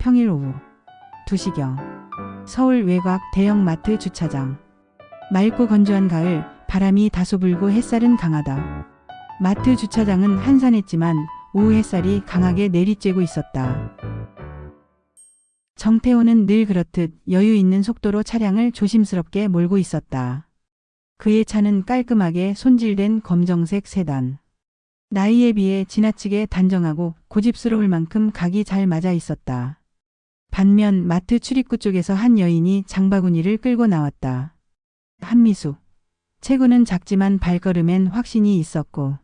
평일 오후 2시경 서울 외곽 대형 마트 주차장. 맑고 건조한 가을, 바람이 다소 불고 햇살은 강하다. 마트 주차장은 한산했지만 오후 햇살이 강하게 내리쬐고 있었다. 정태호는 늘 그렇듯 여유 있는 속도로 차량을 조심스럽게 몰고 있었다. 그의 차는 깔끔하게 손질된 검정색 세단. 나이에 비해 지나치게 단정하고 고집스러울 만큼 각이 잘 맞아 있었다. 반면 마트 출입구 쪽에서 한 여인이 장바구니를 끌고 나왔다. 한미숙. 체구는 작지만 발걸음엔 확신이 있었고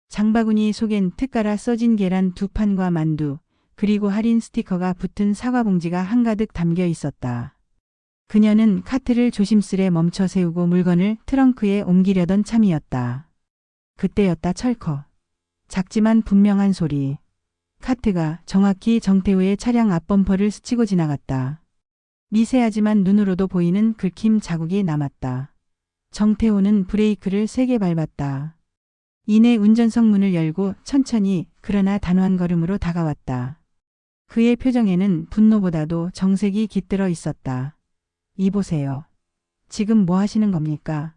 장바구니 속엔 특가라 써진 계란 2판과 만두, 그리고 할인 스티커가 붙은 사과 봉지가 한가득 담겨 있었다. 그녀는 카트를 조심스레 멈춰 세우고 물건을 트렁크에 옮기려던 참이었다. 그때였다. 철컥. 작지만 분명한 소리. 카트가 정확히 정태우의 차량 앞범퍼를 스치고 지나갔다. 미세하지만 눈으로도 보이는 긁힘 자국이 남았다. 정태우는 브레이크를 세게 밟았다. 이내 운전석 문을 열고 천천히 그러나 단호한 걸음으로 다가왔다. 그의 표정에는 분노보다도 정색이 깃들어 있었다. 이보세요. 지금 뭐 하시는 겁니까?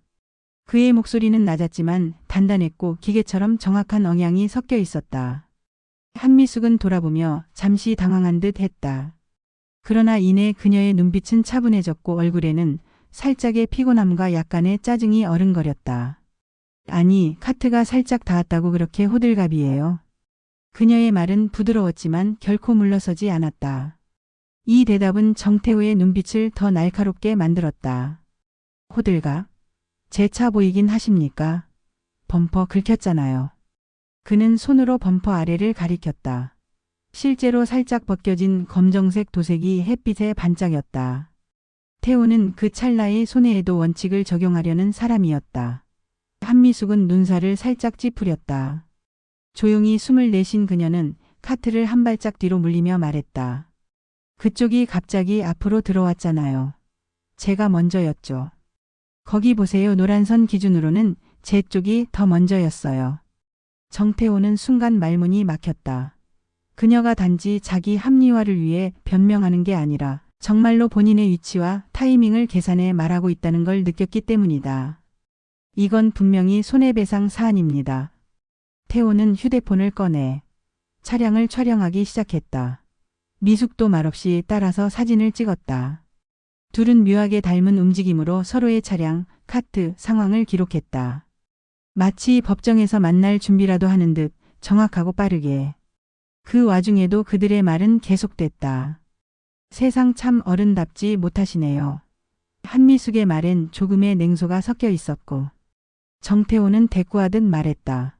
그의 목소리는 낮았지만 단단했고 기계처럼 정확한 억양이 섞여 있었다. 한미숙은 돌아보며 잠시 당황한 듯 했다. 그러나 이내 그녀의 눈빛은 차분해졌고 얼굴에는 살짝의 피곤함과 약간의 짜증이 어른거렸다. 아니, 카트가 살짝 닿았다고 그렇게 호들갑이에요. 그녀의 말은 부드러웠지만 결코 물러서지 않았다. 이 대답은 정태우의 눈빛을 더 날카롭게 만들었다. 호들갑? 제 차 보이긴 하십니까? 범퍼 긁혔잖아요. 그는 손으로 범퍼 아래를 가리켰다. 실제로 살짝 벗겨진 검정색 도색이 햇빛에 반짝였다. 태우는 그 찰나의 손해에도 원칙을 적용하려는 사람이었다. 한미숙은 눈살을 살짝 찌푸렸다. 조용히 숨을 내쉰 그녀는 카트를 한 발짝 뒤로 물리며 말했다. 그쪽이 갑자기 앞으로 들어왔잖아요. 제가 먼저였죠. 거기 보세요. 노란 선 기준으로는 제 쪽이 더 먼저였어요. 정태호는 순간 말문이 막혔다. 그녀가 단지 자기 합리화를 위해 변명하는 게 아니라 정말로 본인의 위치와 타이밍을 계산해 말하고 있다는 걸 느꼈기 때문이다. 이건 분명히 손해배상 사안입니다. 태호는 휴대폰을 꺼내 차량을 촬영하기 시작했다. 미숙도 말없이 따라서 사진을 찍었다. 둘은 묘하게 닮은 움직임으로 서로의 차량, 카트, 상황을 기록했다. 마치 법정에서 만날 준비라도 하는 듯 정확하고 빠르게. 그 와중에도 그들의 말은 계속됐다. 세상 참 어른답지 못하시네요. 한미숙의 말엔 조금의 냉소가 섞여 있었고 정태호는 대꾸하듯 말했다.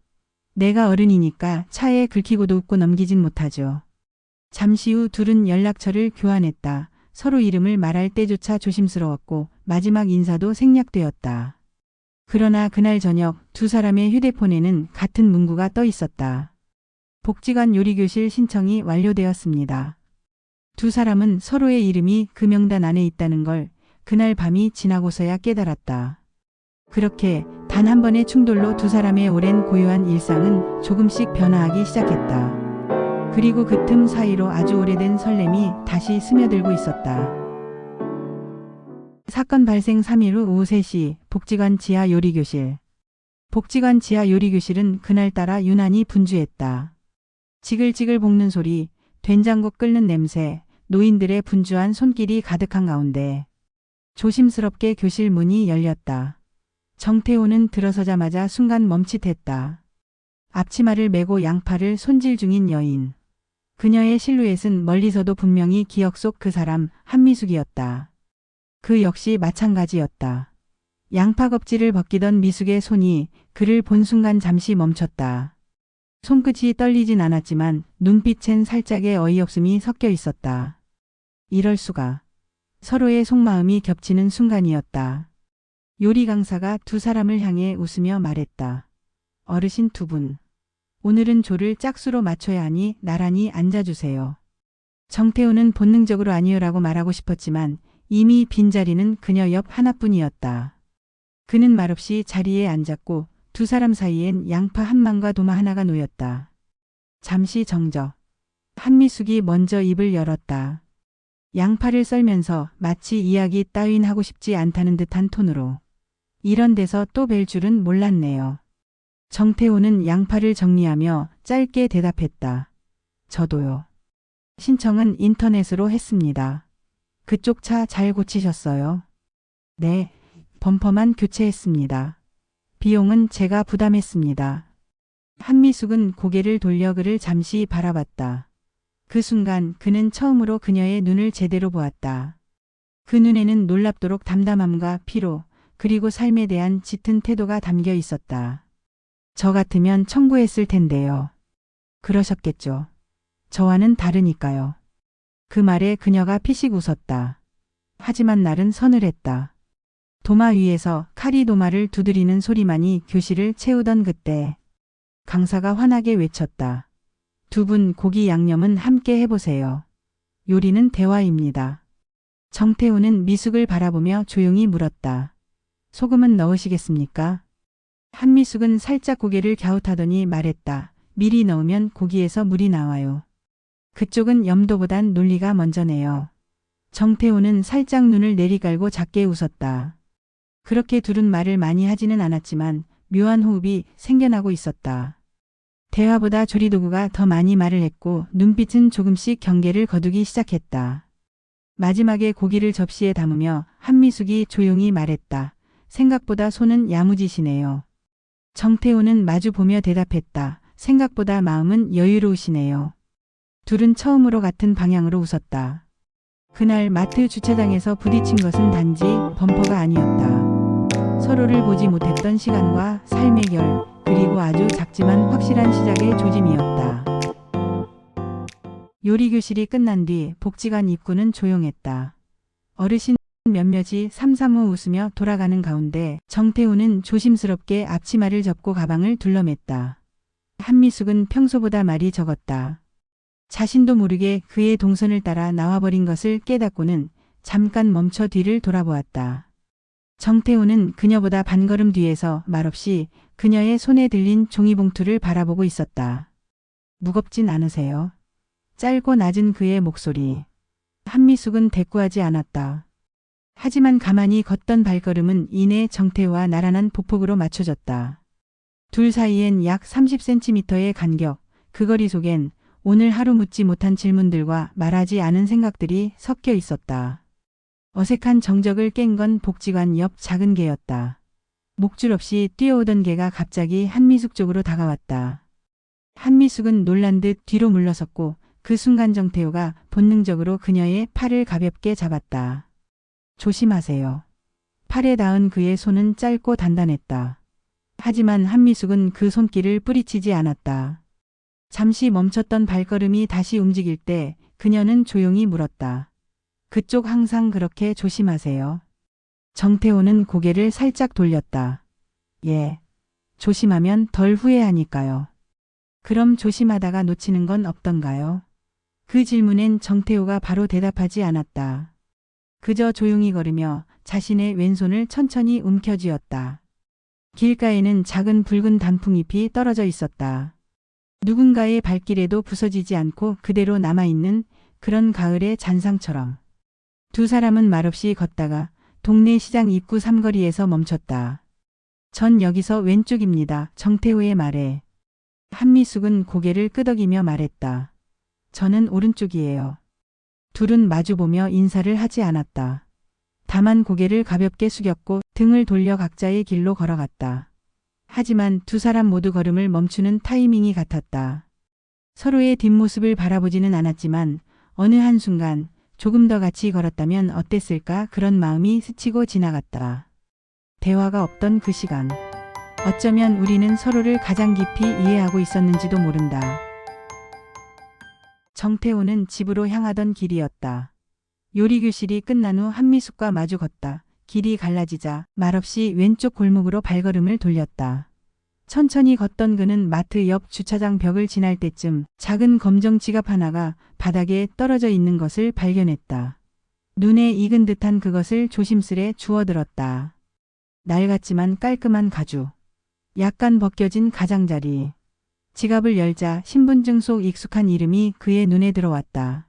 내가 어른이니까 차에 긁히고도 웃고 넘기진 못하죠. 잠시 후 둘은 연락처를 교환했다. 서로 이름을 말할 때조차 조심스러웠고 마지막 인사도 생략되었다. 그러나 그날 저녁 두 사람의 휴대폰에는 같은 문구가 떠 있었다. 복지관 요리교실 신청이 완료되었습니다. 두 사람은 서로의 이름이 그 명단 안에 있다는 걸 그날 밤이 지나고서야 깨달았다. 그렇게 단 한 번의 충돌로 두 사람의 오랜 고요한 일상은 조금씩 변화하기 시작했다. 그리고 그 틈 사이로 아주 오래된 설렘이 다시 스며들고 있었다. 사건 발생 3일 후 오후 3시 복지관 지하 요리교실. 복지관 지하 요리교실은 그날따라 유난히 분주했다. 지글지글 볶는 소리, 된장국 끓는 냄새, 노인들의 분주한 손길이 가득한 가운데 조심스럽게 교실 문이 열렸다. 정태호는 들어서자마자 순간 멈칫했다. 앞치마를 메고 양팔을 손질 중인 여인. 그녀의 실루엣은 멀리서도 분명히 기억 속 그 사람 한미숙이었다. 그 역시 마찬가지였다. 양파 껍질을 벗기던 미숙의 손이 그를 본 순간 잠시 멈췄다. 손끝이 떨리진 않았지만 눈빛엔 살짝의 어이없음이 섞여 있었다. 이럴 수가. 서로의 속마음이 겹치는 순간이었다. 요리 강사가 두 사람을 향해 웃으며 말했다. 어르신 두 분. 오늘은 조를 짝수로 맞춰야 하니 나란히 앉아주세요. 정태우는 본능적으로 아니요라고 말하고 싶었지만 이미 빈자리는 그녀 옆 하나뿐이었다. 그는 말없이 자리에 앉았고 두 사람 사이엔 양파 한 망과 도마 하나가 놓였다. 잠시 정적. 한미숙이 먼저 입을 열었다. 양파를 썰면서 마치 이야기 따윈 하고 싶지 않다는 듯한 톤으로. 이런 데서 또 뵐 줄은 몰랐네요. 정태호는 양파를 정리하며 짧게 대답했다. 저도요. 신청은 인터넷으로 했습니다. 그쪽 차 잘 고치셨어요? 네, 범퍼만 교체했습니다. 비용은 제가 부담했습니다. 한미숙은 고개를 돌려 그를 잠시 바라봤다. 그 순간 그는 처음으로 그녀의 눈을 제대로 보았다. 그 눈에는 놀랍도록 담담함과 피로, 그리고 삶에 대한 짙은 태도가 담겨 있었다. 저 같으면 청구했을 텐데요. 그러셨겠죠. 저와는 다르니까요. 그 말에 그녀가 피식 웃었다. 하지만 날은 서늘했다. 도마 위에서 칼이 도마를 두드리는 소리만이 교실을 채우던 그때 강사가 환하게 외쳤다. 두 분 고기 양념은 함께 해보세요. 요리는 대화입니다. 정태우는 미숙을 바라보며 조용히 물었다. 소금은 넣으시겠습니까? 한미숙은 살짝 고개를 갸웃하더니 말했다. 미리 넣으면 고기에서 물이 나와요. 그쪽은 염도보단 논리가 먼저네요. 정태우는 살짝 눈을 내리깔고 작게 웃었다. 그렇게 둘은 말을 많이 하지는 않았지만 묘한 호흡이 생겨나고 있었다. 대화보다 조리도구가 더 많이 말을 했고 눈빛은 조금씩 경계를 거두기 시작했다. 마지막에 고기를 접시에 담으며 한미숙이 조용히 말했다. 생각보다 손은 야무지시네요. 정태우는 마주보며 대답했다. 생각보다 마음은 여유로우시네요. 둘은 처음으로 같은 방향으로 웃었다. 그날 마트 주차장에서 부딪힌 것은 단지 범퍼가 아니었다. 서로를 보지 못했던 시간과 삶의 결, 그리고 아주 작지만 확실한 시작의 조짐이었다. 요리교실이 끝난 뒤 복지관 입구는 조용했다. 어르신 몇몇이 삼삼오 웃으며 돌아가는 가운데 정태우는 조심스럽게 앞치마를 접고 가방을 둘러맸다. 한미숙은 평소보다 말이 적었다. 자신도 모르게 그의 동선을 따라 나와버린 것을 깨닫고는 잠깐 멈춰 뒤를 돌아보았다. 정태우는 그녀보다 반걸음 뒤에서 말없이 그녀의 손에 들린 종이봉투를 바라보고 있었다. 무겁진 않으세요? 짧고 낮은 그의 목소리. 한미숙은 대꾸하지 않았다. 하지만 가만히 걷던 발걸음은 이내 정태우와 나란한 보폭으로 맞춰졌다. 둘 사이엔 약 30cm의 간격, 그 거리 속엔 오늘 하루 묻지 못한 질문들과 말하지 않은 생각들이 섞여 있었다. 어색한 정적을 깬 건 복지관 옆 작은 개였다. 목줄 없이 뛰어오던 개가 갑자기 한미숙 쪽으로 다가왔다. 한미숙은 놀란 듯 뒤로 물러섰고 그 순간 정태우가 본능적으로 그녀의 팔을 가볍게 잡았다. 조심하세요. 팔에 닿은 그의 손은 짧고 단단했다. 하지만 한미숙은 그 손길을 뿌리치지 않았다. 잠시 멈췄던 발걸음이 다시 움직일 때 그녀는 조용히 물었다. 그쪽 항상 그렇게 조심하세요. 정태호는 고개를 살짝 돌렸다. 예. 조심하면 덜 후회하니까요. 그럼 조심하다가 놓치는 건 없던가요? 그 질문엔 정태호가 바로 대답하지 않았다. 그저 조용히 걸으며 자신의 왼손을 천천히 움켜쥐었다. 길가에는 작은 붉은 단풍잎이 떨어져 있었다. 누군가의 발길에도 부서지지 않고 그대로 남아있는 그런 가을의 잔상처럼. 두 사람은 말없이 걷다가 동네 시장 입구 삼거리에서 멈췄다. 전 여기서 왼쪽입니다. 정태호의 말에. 한미숙은 고개를 끄덕이며 말했다. 저는 오른쪽이에요. 둘은 마주보며 인사를 하지 않았다. 다만 고개를 가볍게 숙였고 등을 돌려 각자의 길로 걸어갔다. 하지만 두 사람 모두 걸음을 멈추는 타이밍이 같았다. 서로의 뒷모습을 바라보지는 않았지만 어느 한순간 조금 더 같이 걸었다면 어땠을까 그런 마음이 스치고 지나갔다. 대화가 없던 그 시간. 어쩌면 우리는 서로를 가장 깊이 이해하고 있었는지도 모른다. 정태호는 집으로 향하던 길이었다. 요리교실이 끝난 후 한미숙과 마주 걷다. 길이 갈라지자 말없이 왼쪽 골목으로 발걸음을 돌렸다. 천천히 걷던 그는 마트 옆 주차장 벽을 지날 때쯤 작은 검정 지갑 하나가 바닥에 떨어져 있는 것을 발견했다. 눈에 익은 듯한 그것을 조심스레 주워들었다. 낡았지만 깔끔한 가죽. 약간 벗겨진 가장자리. 지갑을 열자 신분증 속 익숙한 이름이 그의 눈에 들어왔다.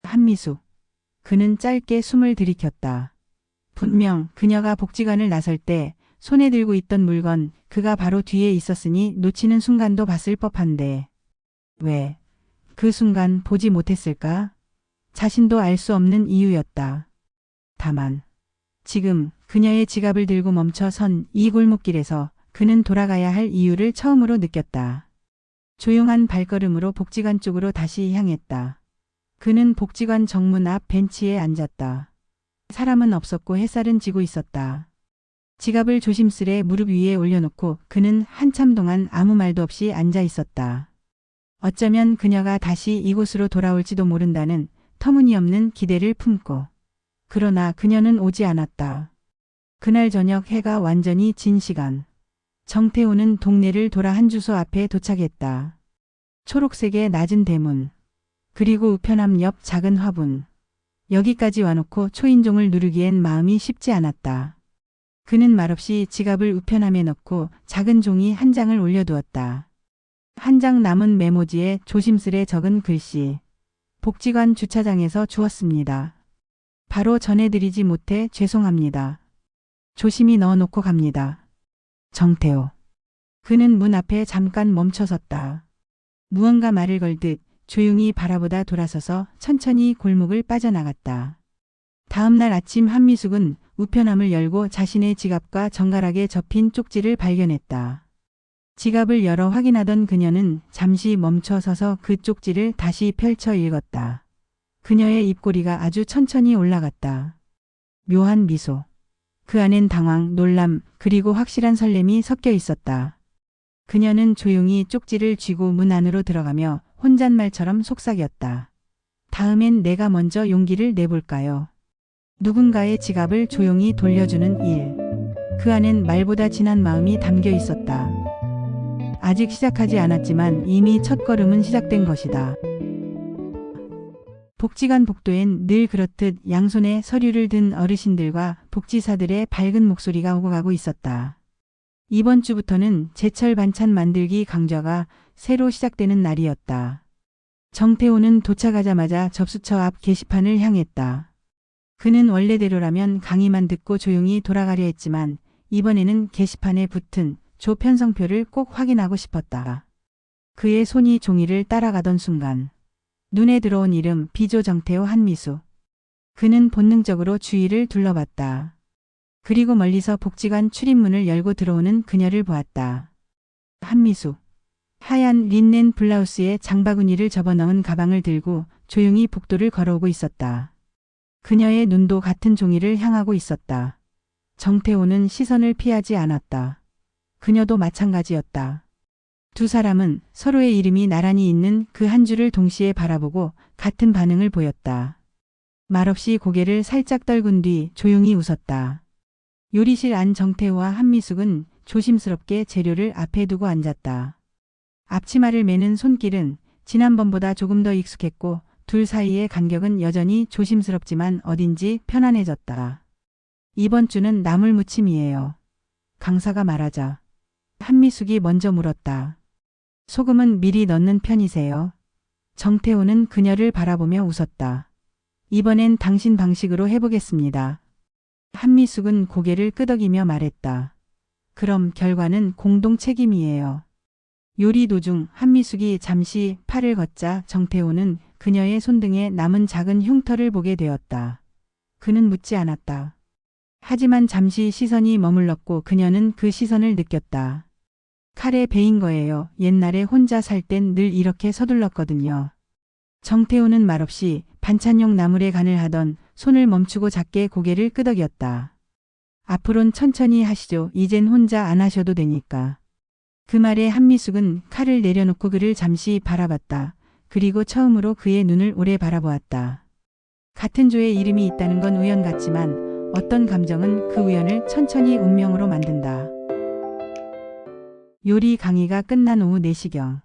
한미숙. 그는 짧게 숨을 들이켰다. 분명 그녀가 복지관을 나설 때 손에 들고 있던 물건 그가 바로 뒤에 있었으니 놓치는 순간도 봤을 법한데 왜 그 순간 보지 못했을까? 자신도 알 수 없는 이유였다. 다만 지금 그녀의 지갑을 들고 멈춰 선 이 골목길에서 그는 돌아가야 할 이유를 처음으로 느꼈다. 조용한 발걸음으로 복지관 쪽으로 다시 향했다. 그는 복지관 정문 앞 벤치에 앉았다. 사람은 없었고 햇살은 지고 있었다. 지갑을 조심스레 무릎 위에 올려놓고 그는 한참 동안 아무 말도 없이 앉아 있었다. 어쩌면 그녀가 다시 이곳으로 돌아올지도 모른다는 터무니없는 기대를 품고. 그러나 그녀는 오지 않았다. 그날 저녁 해가 완전히 진 시간. 정태호는 동네를 돌아 한 주소 앞에 도착했다. 초록색의 낮은 대문. 그리고 우편함 옆 작은 화분. 여기까지 와놓고 초인종을 누르기엔 마음이 쉽지 않았다. 그는 말없이 지갑을 우편함에 넣고 작은 종이 한 장을 올려두었다. 한 장 남은 메모지에 조심스레 적은 글씨. 복지관 주차장에서 주웠습니다. 바로 전해드리지 못해 죄송합니다. 조심히 넣어놓고 갑니다. 정태호. 그는 문 앞에 잠깐 멈춰섰다. 무언가 말을 걸듯 조용히 바라보다 돌아서서 천천히 골목을 빠져나갔다. 다음 날 아침 한미숙은 우편함을 열고 자신의 지갑과 정갈하게 접힌 쪽지를 발견했다. 지갑을 열어 확인하던 그녀는 잠시 멈춰서서 그 쪽지를 다시 펼쳐 읽었다. 그녀의 입꼬리가 아주 천천히 올라갔다. 묘한 미소. 그 안엔 당황, 놀람, 그리고 확실한 설렘이 섞여 있었다. 그녀는 조용히 쪽지를 쥐고 문 안으로 들어가며 혼잣말처럼 속삭였다. 다음엔 내가 먼저 용기를 내볼까요? 누군가의 지갑을 조용히 돌려주는 일. 그 안엔 말보다 진한 마음이 담겨 있었다. 아직 시작하지 않았지만 이미 첫걸음은 시작된 것이다. 복지관 복도엔 늘 그렇듯 양손에 서류를 든 어르신들과 복지사들의 밝은 목소리가 오고 가고 있었다. 이번 주부터는 제철 반찬 만들기 강좌가 새로 시작되는 날이었다. 정태호는 도착하자마자 접수처 앞 게시판을 향했다. 그는 원래대로라면 강의만 듣고 조용히 돌아가려 했지만 이번에는 게시판에 붙은 조 편성표를 꼭 확인하고 싶었다. 그의 손이 종이를 따라가던 순간 눈에 들어온 이름 비조 정태호 한미수. 그는 본능적으로 주위를 둘러봤다. 그리고 멀리서 복지관 출입문을 열고 들어오는 그녀를 보았다. 한미수. 하얀 린넨 블라우스에 장바구니를 접어넣은 가방을 들고 조용히 복도를 걸어오고 있었다. 그녀의 눈도 같은 종이를 향하고 있었다. 정태호는 시선을 피하지 않았다. 그녀도 마찬가지였다. 두 사람은 서로의 이름이 나란히 있는 그 한 줄을 동시에 바라보고 같은 반응을 보였다. 말없이 고개를 살짝 떨군 뒤 조용히 웃었다. 요리실 안 정태호와 한미숙은 조심스럽게 재료를 앞에 두고 앉았다. 앞치마를 매는 손길은 지난번보다 조금 더 익숙했고 둘 사이의 간격은 여전히 조심스럽지만 어딘지 편안해졌다. 이번 주는 나물 무침이에요. 강사가 말하자 한미숙이 먼저 물었다. 소금은 미리 넣는 편이세요? 정태호는 그녀를 바라보며 웃었다. 이번엔 당신 방식으로 해보겠습니다. 한미숙은 고개를 끄덕이며 말했다. 그럼 결과는 공동 책임이에요. 요리 도중 한미숙이 잠시 팔을 걷자 정태호는 그녀의 손등에 남은 작은 흉터를 보게 되었다. 그는 묻지 않았다. 하지만 잠시 시선이 머물렀고 그녀는 그 시선을 느꼈다. 칼에 베인 거예요. 옛날에 혼자 살 땐 늘 이렇게 서둘렀거든요. 정태호는 말없이 반찬용 나물에 간을 하던 손을 멈추고 작게 고개를 끄덕였다. 앞으론 천천히 하시죠. 이젠 혼자 안 하셔도 되니까. 그 말에 한미숙은 칼을 내려놓고 그를 잠시 바라봤다. 그리고 처음으로 그의 눈을 오래 바라보았다. 같은 조에 이름이 있다는 건 우연 같지만 어떤 감정은 그 우연을 천천히 운명으로 만든다. 요리 강의가 끝난 오후 4시경.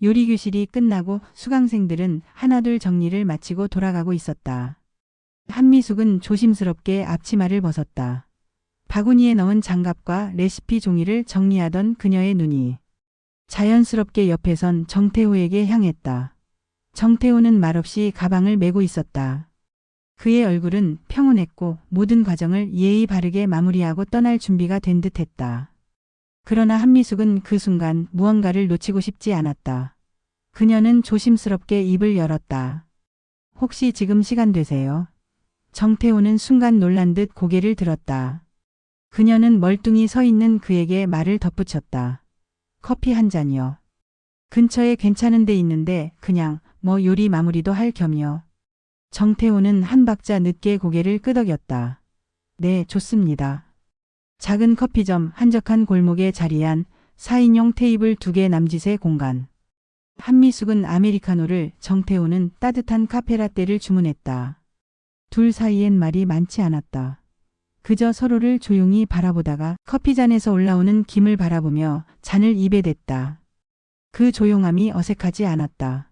요리 교실이 끝나고 수강생들은 하나둘 정리를 마치고 돌아가고 있었다. 한미숙은 조심스럽게 앞치마를 벗었다. 바구니에 넣은 장갑과 레시피 종이를 정리하던 그녀의 눈이 자연스럽게 옆에 선 정태호에게 향했다. 정태호는 말없이 가방을 메고 있었다. 그의 얼굴은 평온했고 모든 과정을 예의 바르게 마무리하고 떠날 준비가 된 듯했다. 그러나 한미숙은 그 순간 무언가를 놓치고 싶지 않았다. 그녀는 조심스럽게 입을 열었다. 혹시 지금 시간 되세요? 정태호는 순간 놀란 듯 고개를 들었다. 그녀는 멀뚱히 서 있는 그에게 말을 덧붙였다. 커피 한 잔이요. 근처에 괜찮은 데 있는데 그냥 뭐 요리 마무리도 할 겸요. 정태호는 한 박자 늦게 고개를 끄덕였다. 네, 좋습니다. 작은 커피점 한적한 골목에 자리한 4인용 테이블 2개 남짓의 공간. 한미숙은 아메리카노를, 정태호는 따뜻한 카페라떼를 주문했다. 둘 사이엔 말이 많지 않았다. 그저 서로를 조용히 바라보다가 커피잔에서 올라오는 김을 바라보며 잔을 입에 댔다. 그 조용함이 어색하지 않았다.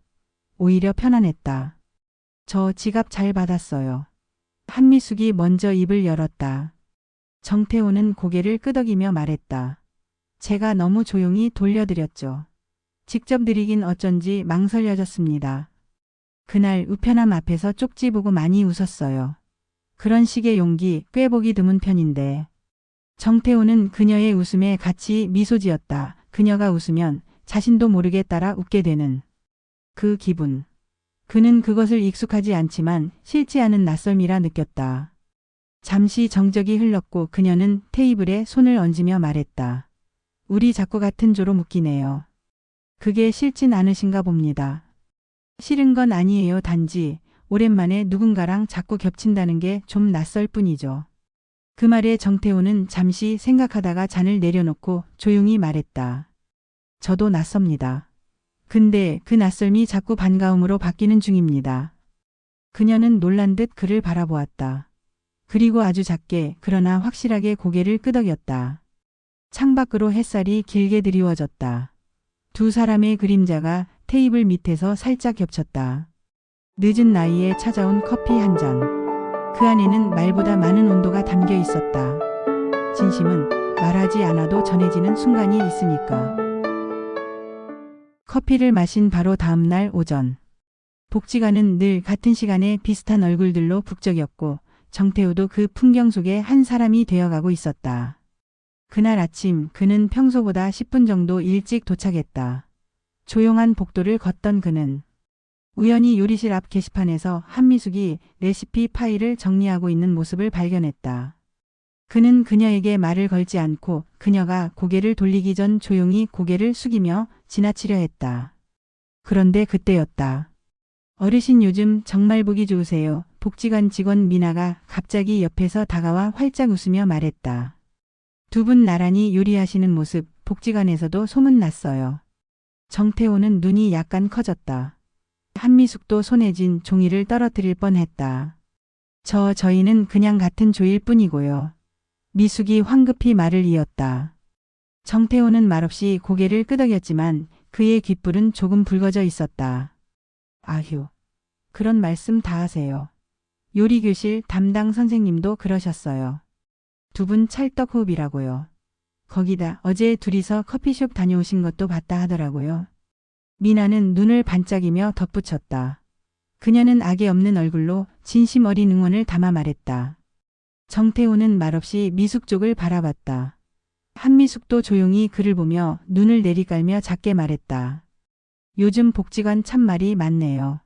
오히려 편안했다. 저 지갑 잘 받았어요. 한미숙이 먼저 입을 열었다. 정태호는 고개를 끄덕이며 말했다. 제가 너무 조용히 돌려드렸죠. 직접 드리긴 어쩐지 망설여졌습니다. 그날 우편함 앞에서 쪽지 보고 많이 웃었어요. 그런 식의 용기 꽤 보기 드문 편인데. 정태호는 그녀의 웃음에 같이 미소 지었다. 그녀가 웃으면 자신도 모르게 따라 웃게 되는 그 기분. 그는 그것을 익숙하지 않지만 싫지 않은 낯설미라 느꼈다. 잠시 정적이 흘렀고 그녀는 테이블에 손을 얹으며 말했다. 우리 자꾸 같은 조로 묶이네요. 그게 싫진 않으신가 봅니다. 싫은 건 아니에요. 단지 오랜만에 누군가랑 자꾸 겹친다는 게 좀 낯설 뿐이죠. 그 말에 정태호는 잠시 생각하다가 잔을 내려놓고 조용히 말했다. 저도 낯섭니다. 근데 그 낯설미 자꾸 반가움으로 바뀌는 중입니다. 그녀는 놀란 듯 그를 바라보았다. 그리고 아주 작게 그러나 확실하게 고개를 끄덕였다. 창밖으로 햇살이 길게 드리워졌다. 두 사람의 그림자가 테이블 밑에서 살짝 겹쳤다. 늦은 나이에 찾아온 커피 한 잔. 그 안에는 말보다 많은 온도가 담겨 있었다. 진심은 말하지 않아도 전해지는 순간이 있으니까. 커피를 마신 바로 다음 날 오전. 복지관은 늘 같은 시간에 비슷한 얼굴들로 북적였고 정태호도 그 풍경 속에 한 사람이 되어가고 있었다. 그날 아침 그는 평소보다 10분 정도 일찍 도착했다. 조용한 복도를 걷던 그는 우연히 요리실 앞 게시판에서 한미숙이 레시피 파일을 정리하고 있는 모습을 발견했다. 그는 그녀에게 말을 걸지 않고 그녀가 고개를 돌리기 전 조용히 고개를 숙이며 지나치려 했다. 그런데 그때였다. 어르신 요즘 정말 보기 좋으세요. 복지관 직원 미나가 갑자기 옆에서 다가와 활짝 웃으며 말했다. 두 분 나란히 요리하시는 모습 복지관에서도 소문났어요. 정태호는 눈이 약간 커졌다. 한미숙도 손에 쥔 종이를 떨어뜨릴 뻔했다. 저희는 그냥 같은 조일 뿐이고요. 미숙이 황급히 말을 이었다. 정태호는 말없이 고개를 끄덕였지만 그의 귓불은 조금 붉어져 있었다. 아휴, 그런 말씀 다 하세요. 요리교실 담당 선생님도 그러셨어요. 두 분 찰떡호흡이라고요. 거기다 어제 둘이서 커피숍 다녀오신 것도 봤다 하더라고요. 미나는 눈을 반짝이며 덧붙였다. 그녀는 악의 없는 얼굴로 진심 어린 응원을 담아 말했다. 정태호는 말없이 미숙 쪽을 바라봤다. 한미숙도 조용히 그를 보며 눈을 내리깔며 작게 말했다. 요즘 복지관 참 말이 많네요.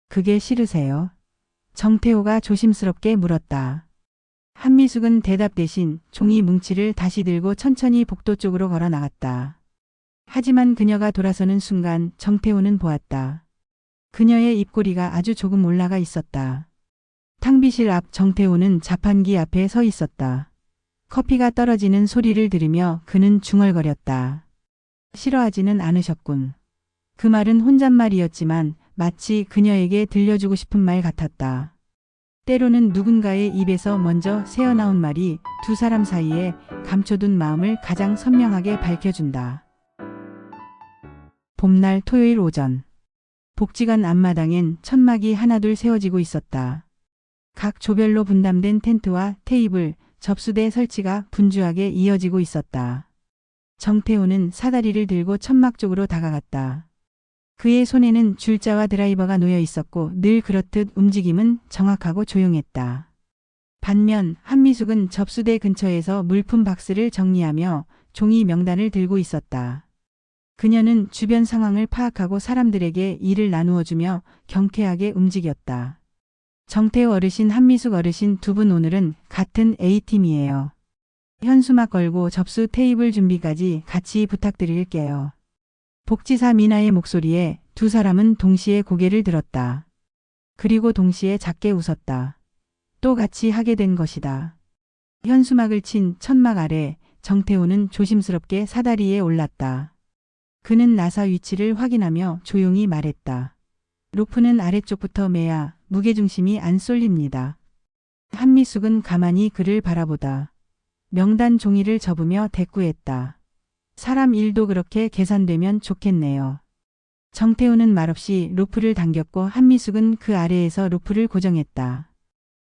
그게 싫으세요? 정태호가 조심스럽게 물었다. 한미숙은 대답 대신 종이 뭉치를 다시 들고 천천히 복도 쪽으로 걸어 나갔다. 하지만 그녀가 돌아서는 순간 정태호는 보았다. 그녀의 입꼬리가 아주 조금 올라가 있었다. 탕비실 앞 정태호는 자판기 앞에 서 있었다. 커피가 떨어지는 소리를 들으며 그는 중얼거렸다. 싫어하지는 않으셨군. 그 말은 혼잣말이었지만 마치 그녀에게 들려주고 싶은 말 같았다. 때로는 누군가의 입에서 먼저 새어나온 말이 두 사람 사이에 감춰둔 마음을 가장 선명하게 밝혀준다. 봄날 토요일 오전. 복지관 앞마당엔 천막이 하나둘 세워지고 있었다. 각 조별로 분담된 텐트와 테이블, 접수대 설치가 분주하게 이어지고 있었다. 정태호는 사다리를 들고 천막 쪽으로 다가갔다. 그의 손에는 줄자와 드라이버가 놓여 있었고 늘 그렇듯 움직임은 정확하고 조용했다. 반면 한미숙은 접수대 근처에서 물품 박스를 정리하며 종이 명단을 들고 있었다. 그녀는 주변 상황을 파악하고 사람들에게 일을 나누어주며 경쾌하게 움직였다. 정태호 어르신, 한미숙 어르신 두 분 오늘은 같은 A팀이에요. 현수막 걸고 접수 테이블 준비까지 같이 부탁드릴게요. 복지사 미나의 목소리에 두 사람은 동시에 고개를 들었다. 그리고 동시에 작게 웃었다. 또 같이 하게 된 것이다. 현수막을 친 천막 아래 정태호는 조심스럽게 사다리에 올랐다. 그는 나사 위치를 확인하며 조용히 말했다. 로프는 아래쪽부터 매야 무게중심이 안 쏠립니다. 한미숙은 가만히 그를 바라보다 명단 종이를 접으며 대꾸했다. 사람 일도 그렇게 계산되면 좋겠네요. 정태호는 말없이 로프를 당겼고 한미숙은 그 아래에서 로프를 고정했다.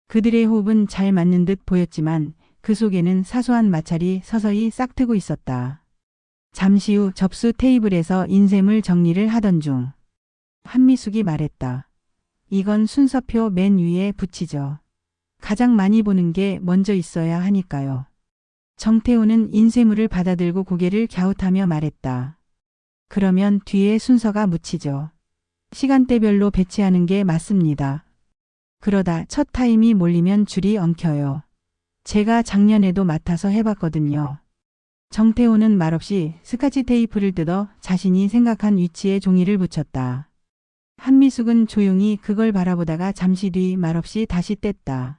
그들의 호흡은 잘 맞는 듯 보였지만 그 속에는 사소한 마찰이 서서히 싹트고 있었다. 잠시 후 접수 테이블에서 인쇄물 정리를 하던 중 한미숙이 말했다. 이건 순서표 맨 위에 붙이죠. 가장 많이 보는 게 먼저 있어야 하니까요. 정태호는 인쇄물을 받아들고 고개를 갸웃하며 말했다. 그러면 뒤에 순서가 묻히죠. 시간대별로 배치하는 게 맞습니다. 그러다 첫 타임이 몰리면 줄이 엉켜요. 제가 작년에도 맡아서 해봤거든요. 정태호는 말없이 스카치 테이프를 뜯어 자신이 생각한 위치에 종이를 붙였다. 한미숙은 조용히 그걸 바라보다가 잠시 뒤 말없이 다시 뗐다.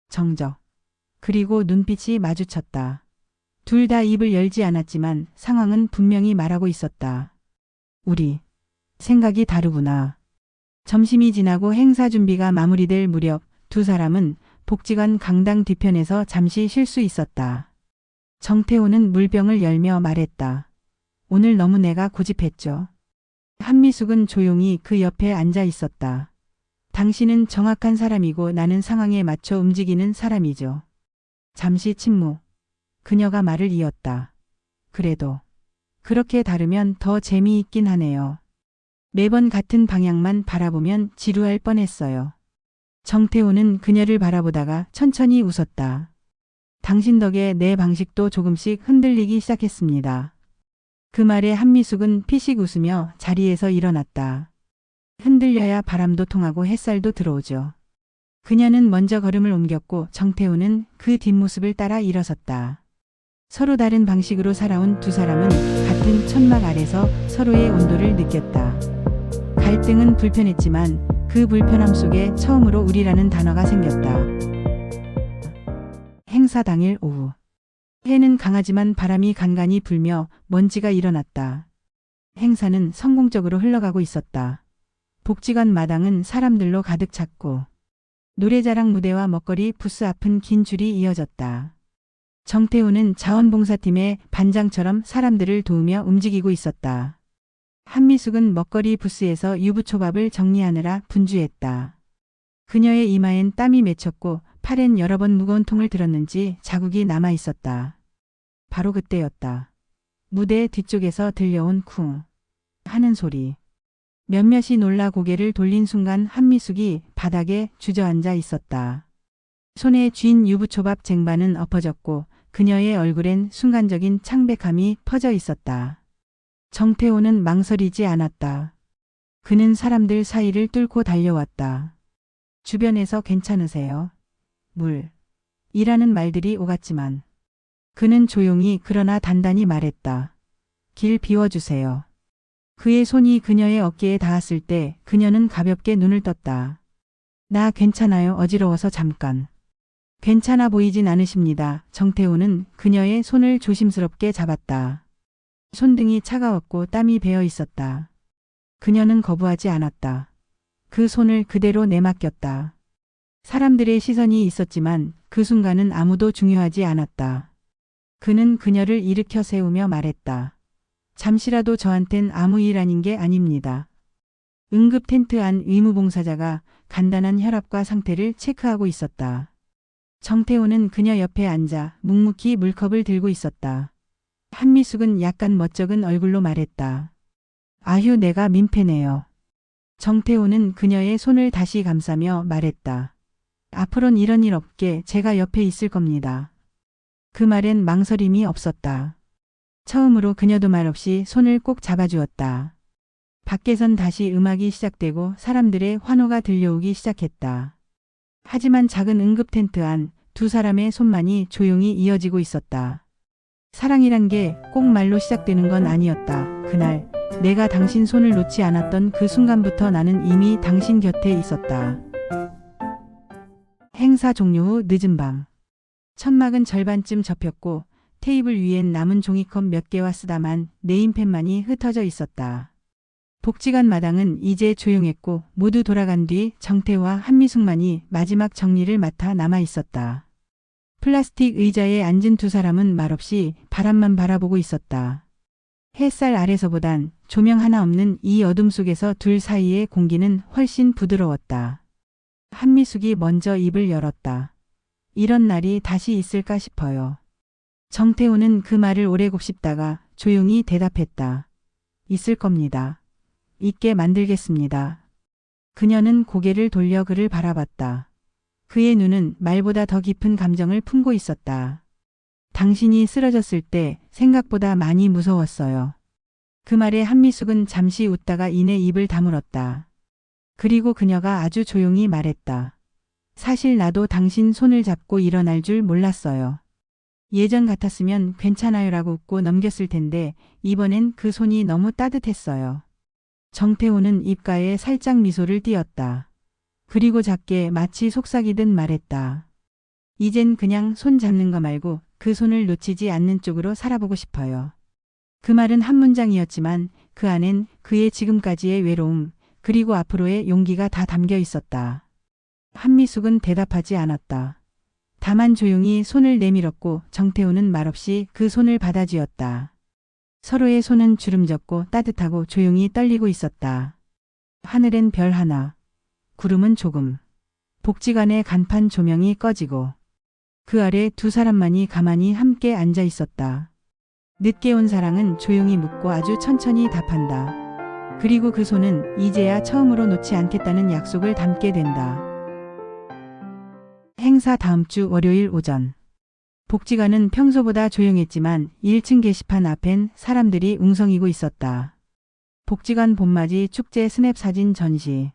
정적. 그리고 눈빛이 마주쳤다. 둘 다 입을 열지 않았지만 상황은 분명히 말하고 있었다. 우리 생각이 다르구나. 점심이 지나고 행사 준비가 마무리될 무렵 두 사람은 복지관 강당 뒤편에서 잠시 쉴 수 있었다. 정태호는 물병을 열며 말했다. 오늘 너무 내가 고집했죠. 한미숙은 조용히 그 옆에 앉아 있었다. 당신은 정확한 사람이고 나는 상황에 맞춰 움직이는 사람이죠. 잠시 침묵. 그녀가 말을 이었다. 그래도 그렇게 다르면 더 재미있긴 하네요. 매번 같은 방향만 바라보면 지루할 뻔했어요. 정태호는 그녀를 바라보다가 천천히 웃었다. 당신 덕에 내 방식도 조금씩 흔들리기 시작했습니다. 그 말에 한미숙은 피식 웃으며 자리에서 일어났다. 흔들려야 바람도 통하고 햇살도 들어오죠. 그녀는 먼저 걸음을 옮겼고 정태호는 그 뒷모습을 따라 일어섰다. 서로 다른 방식으로 살아온 두 사람은 같은 천막 아래서 서로의 온도를 느꼈다. 갈등은 불편했지만 그 불편함 속에 처음으로 우리라는 단어가 생겼다. 행사 당일 오후. 해는 강하지만 바람이 간간히 불며 먼지가 일어났다. 행사는 성공적으로 흘러가고 있었다. 복지관 마당은 사람들로 가득 찼고 노래자랑 무대와 먹거리 부스 앞은 긴 줄이 이어졌다. 정태호는 자원봉사팀의 반장처럼 사람들을 도우며 움직이고 있었다. 한미숙은 먹거리 부스에서 유부초밥을 정리하느라 분주했다. 그녀의 이마엔 땀이 맺혔고 팔엔 여러 번 무거운 통을 들었는지 자국이 남아 있었다. 바로 그때였다. 무대 뒤쪽에서 들려온 쿵 하는 소리. 몇몇이 놀라 고개를 돌린 순간 한미숙이 바닥에 주저앉아 있었다. 손에 쥔 유부초밥 쟁반은 엎어졌고 그녀의 얼굴엔 순간적인 창백함이 퍼져 있었다. 정태호는 망설이지 않았다. 그는 사람들 사이를 뚫고 달려왔다. 주변에서 괜찮으세요? 물. 이라는 말들이 오갔지만 그는 조용히 그러나 단단히 말했다. 길 비워주세요. 그의 손이 그녀의 어깨에 닿았을 때 그녀는 가볍게 눈을 떴다. 나 괜찮아요. 어지러워서 잠깐. 괜찮아 보이진 않으십니다. 정태호는 그녀의 손을 조심스럽게 잡았다. 손등이 차가웠고 땀이 배어 있었다. 그녀는 거부하지 않았다. 그 손을 그대로 내맡겼다. 사람들의 시선이 있었지만 그 순간은 아무도 중요하지 않았다. 그는 그녀를 일으켜 세우며 말했다. 잠시라도 저한텐 아무 일 아닌 게 아닙니다. 응급 텐트 안 의무봉사자가 간단한 혈압과 상태를 체크하고 있었다. 정태호는 그녀 옆에 앉아 묵묵히 물컵을 들고 있었다. 한미숙은 약간 멋쩍은 얼굴로 말했다. 아휴, 내가 민폐네요. 정태호는 그녀의 손을 다시 감싸며 말했다. 앞으론 이런 일 없게 제가 옆에 있을 겁니다. 그 말엔 망설임이 없었다. 처음으로 그녀도 말없이 손을 꼭 잡아주었다. 밖에선 다시 음악이 시작되고 사람들의 환호가 들려오기 시작했다. 하지만 작은 응급 텐트 안 두 사람의 손만이 조용히 이어지고 있었다. 사랑이란 게 꼭 말로 시작되는 건 아니었다. 그날 내가 당신 손을 놓지 않았던 그 순간부터 나는 이미 당신 곁에 있었다. 행사 종료 후 늦은 밤. 천막은 절반쯤 접혔고 테이블 위엔 남은 종이컵 몇 개와 쓰다만 네임펜만이 흩어져 있었다. 복지관 마당은 이제 조용했고 모두 돌아간 뒤 정태호와 한미숙만이 마지막 정리를 맡아 남아 있었다. 플라스틱 의자에 앉은 두 사람은 말없이 바람만 바라보고 있었다. 햇살 아래서보단 조명 하나 없는 이 어둠 속에서 둘 사이의 공기는 훨씬 부드러웠다. 한미숙이 먼저 입을 열었다. 이런 날이 다시 있을까 싶어요. 정태호는 그 말을 오래 곱씹다가 조용히 대답했다. 있을 겁니다. 있게 만들겠습니다. 그녀는 고개를 돌려 그를 바라봤다. 그의 눈은 말보다 더 깊은 감정을 품고 있었다. 당신이 쓰러졌을 때 생각보다 많이 무서웠어요. 그 말에 한미숙은 잠시 웃다가 이내 입을 다물었다. 그리고 그녀가 아주 조용히 말했다. 사실 나도 당신 손을 잡고 일어날 줄 몰랐어요. 예전 같았으면 괜찮아요라고 웃고 넘겼을 텐데 이번엔 그 손이 너무 따뜻했어요. 정태호는 입가에 살짝 미소를 띄었다. 그리고 작게 마치 속삭이듯 말했다. 이젠 그냥 손 잡는 거 말고 그 손을 놓치지 않는 쪽으로 살아보고 싶어요. 그 말은 한 문장이었지만 그 안엔 그의 지금까지의 외로움 그리고 앞으로의 용기가 다 담겨 있었다. 한미숙은 대답하지 않았다. 다만 조용히 손을 내밀었고 정태호는 말없이 그 손을 받아쥐었다. 서로의 손은 주름졌고 따뜻하고 조용히 떨리고 있었다. 하늘엔 별 하나, 구름은 조금. 복지관의 간판 조명이 꺼지고 그 아래 두 사람만이 가만히 함께 앉아 있었다. 늦게 온 사랑은 조용히 묻고 아주 천천히 답한다. 그리고 그 손은 이제야 처음으로 놓지 않겠다는 약속을 담게 된다. 행사 다음 주 월요일 오전. 복지관은 평소보다 조용했지만 1층 게시판 앞엔 사람들이 웅성이고 있었다. 복지관 봄맞이 축제 스냅 사진 전시.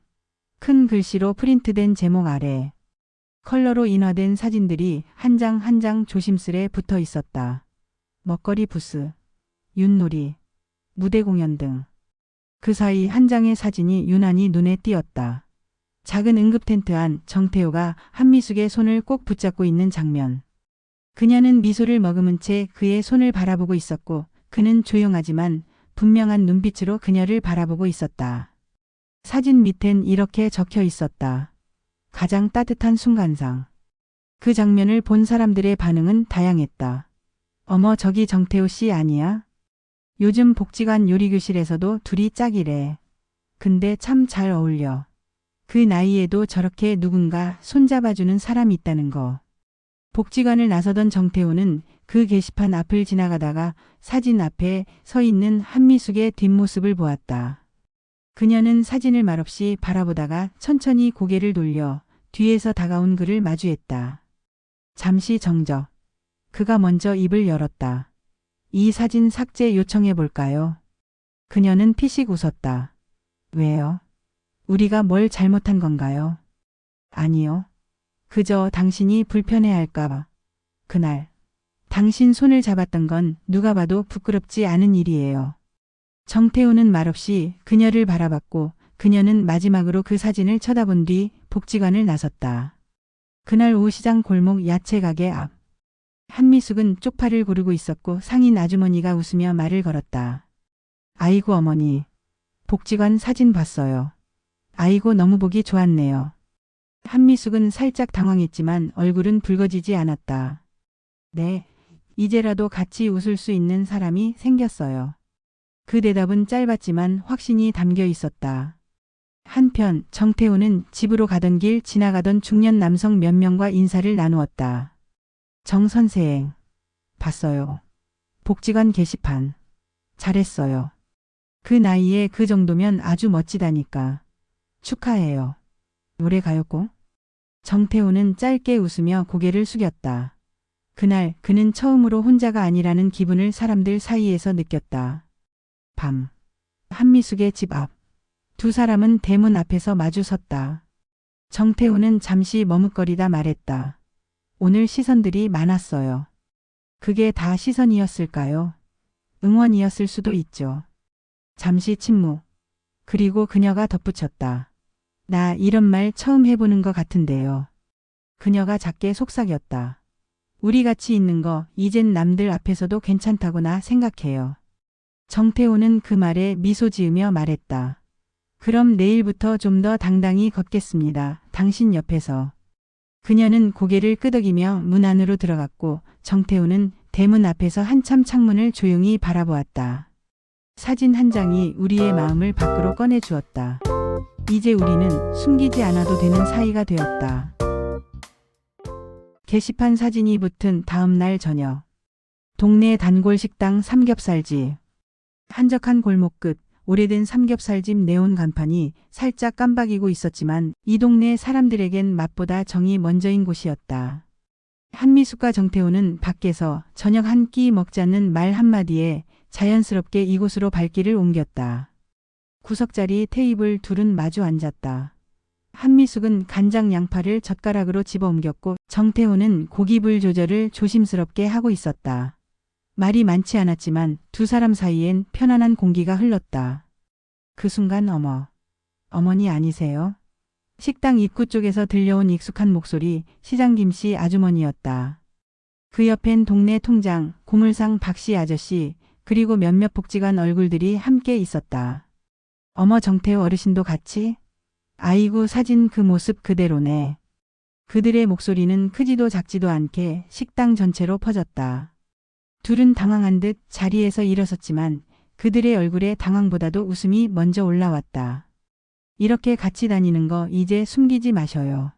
큰 글씨로 프린트된 제목 아래 컬러로 인화된 사진들이 한 장 한 장 조심스레 붙어 있었다. 먹거리 부스, 윷놀이, 무대 공연 등. 그 사이 한 장의 사진이 유난히 눈에 띄었다. 작은 응급 텐트 안 정태호가 한미숙의 손을 꼭 붙잡고 있는 장면. 그녀는 미소를 머금은 채 그의 손을 바라보고 있었고 그는 조용하지만 분명한 눈빛으로 그녀를 바라보고 있었다. 사진 밑엔 이렇게 적혀 있었다. 가장 따뜻한 순간상. 그 장면을 본 사람들의 반응은 다양했다. 어머, 저기 정태호 씨 아니야? 요즘 복지관 요리교실에서도 둘이 짝이래. 근데 참 잘 어울려. 그 나이에도 저렇게 누군가 손잡아주는 사람이 있다는 거. 복지관을 나서던 정태호는 그 게시판 앞을 지나가다가 사진 앞에 서 있는 한미숙의 뒷모습을 보았다. 그녀는 사진을 말없이 바라보다가 천천히 고개를 돌려 뒤에서 다가온 그를 마주했다. 잠시 정적. 그가 먼저 입을 열었다. 이 사진 삭제 요청해 볼까요? 그녀는 피식 웃었다. 왜요? 우리가 뭘 잘못한 건가요? 아니요. 그저 당신이 불편해할까봐. 그날 당신 손을 잡았던 건 누가 봐도 부끄럽지 않은 일이에요. 정태호는 말없이 그녀를 바라봤고 그녀는 마지막으로 그 사진을 쳐다본 뒤 복지관을 나섰다. 그날 오후 시장 골목 야채 가게 앞. 한미숙은 쪽파를 고르고 있었고 상인 아주머니가 웃으며 말을 걸었다. 아이고 어머니. 복지관 사진 봤어요. 아이고 너무 보기 좋았네요. 한미숙은 살짝 당황했지만 얼굴은 붉어지지 않았다. 네, 이제라도 같이 웃을 수 있는 사람이 생겼어요. 그 대답은 짧았지만 확신이 담겨 있었다. 한편 정태호는 집으로 가던 길 지나가던 중년 남성 몇 명과 인사를 나누었다. 정 선생, 봤어요. 복지관 게시판. 잘했어요. 그 나이에 그 정도면 아주 멋지다니까. 축하해요. 오래 가였고? 정태호는 짧게 웃으며 고개를 숙였다. 그날 그는 처음으로 혼자가 아니라는 기분을 사람들 사이에서 느꼈다. 밤. 한미숙의 집 앞. 두 사람은 대문 앞에서 마주 섰다. 정태호는 잠시 머뭇거리다 말했다. 오늘 시선들이 많았어요. 그게 다 시선이었을까요? 응원이었을 수도 있죠. 잠시 침묵. 그리고 그녀가 덧붙였다. 나 이런 말 처음 해보는 것 같은데요. 그녀가 작게 속삭였다. 우리 같이 있는 거 이젠 남들 앞에서도 괜찮다고나 생각해요. 정태호는 그 말에 미소 지으며 말했다. 그럼 내일부터 좀 더 당당히 걷겠습니다. 당신 옆에서. 그녀는 고개를 끄덕이며 문 안으로 들어갔고 정태호는 대문 앞에서 한참 창문을 조용히 바라보았다. 사진 한 장이 우리의 마음을 밖으로 꺼내 주었다. 이제 우리는 숨기지 않아도 되는 사이가 되었다. 게시판 사진이 붙은 다음 날 저녁. 동네 단골 식당 삼겹살집. 한적한 골목 끝 오래된 삼겹살집 네온 간판이 살짝 깜박이고 있었지만 이 동네 사람들에겐 맛보다 정이 먼저인 곳이었다. 한미숙과 정태호는 밖에서 저녁 한 끼 먹자는 말 한마디에 자연스럽게 이곳으로 발길을 옮겼다. 구석자리 테이블 둘은 마주 앉았다. 한미숙은 간장 양파를 젓가락으로 집어 옮겼고 정태호는 고기불 조절을 조심스럽게 하고 있었다. 말이 많지 않았지만 두 사람 사이엔 편안한 공기가 흘렀다. 그 순간 어머니 아니세요? 식당 입구 쪽에서 들려온 익숙한 목소리 시장 김씨 아주머니였다. 그 옆엔 동네 통장, 고물상 박씨 아저씨, 그리고 몇몇 복지관 얼굴들이 함께 있었다. 어머 정태호 어르신도 같이? 아이고 사진 그 모습 그대로네. 그들의 목소리는 크지도 작지도 않게 식당 전체로 퍼졌다. 둘은 당황한 듯 자리에서 일어섰지만 그들의 얼굴에 당황보다도 웃음이 먼저 올라왔다. 이렇게 같이 다니는 거 이제 숨기지 마셔요.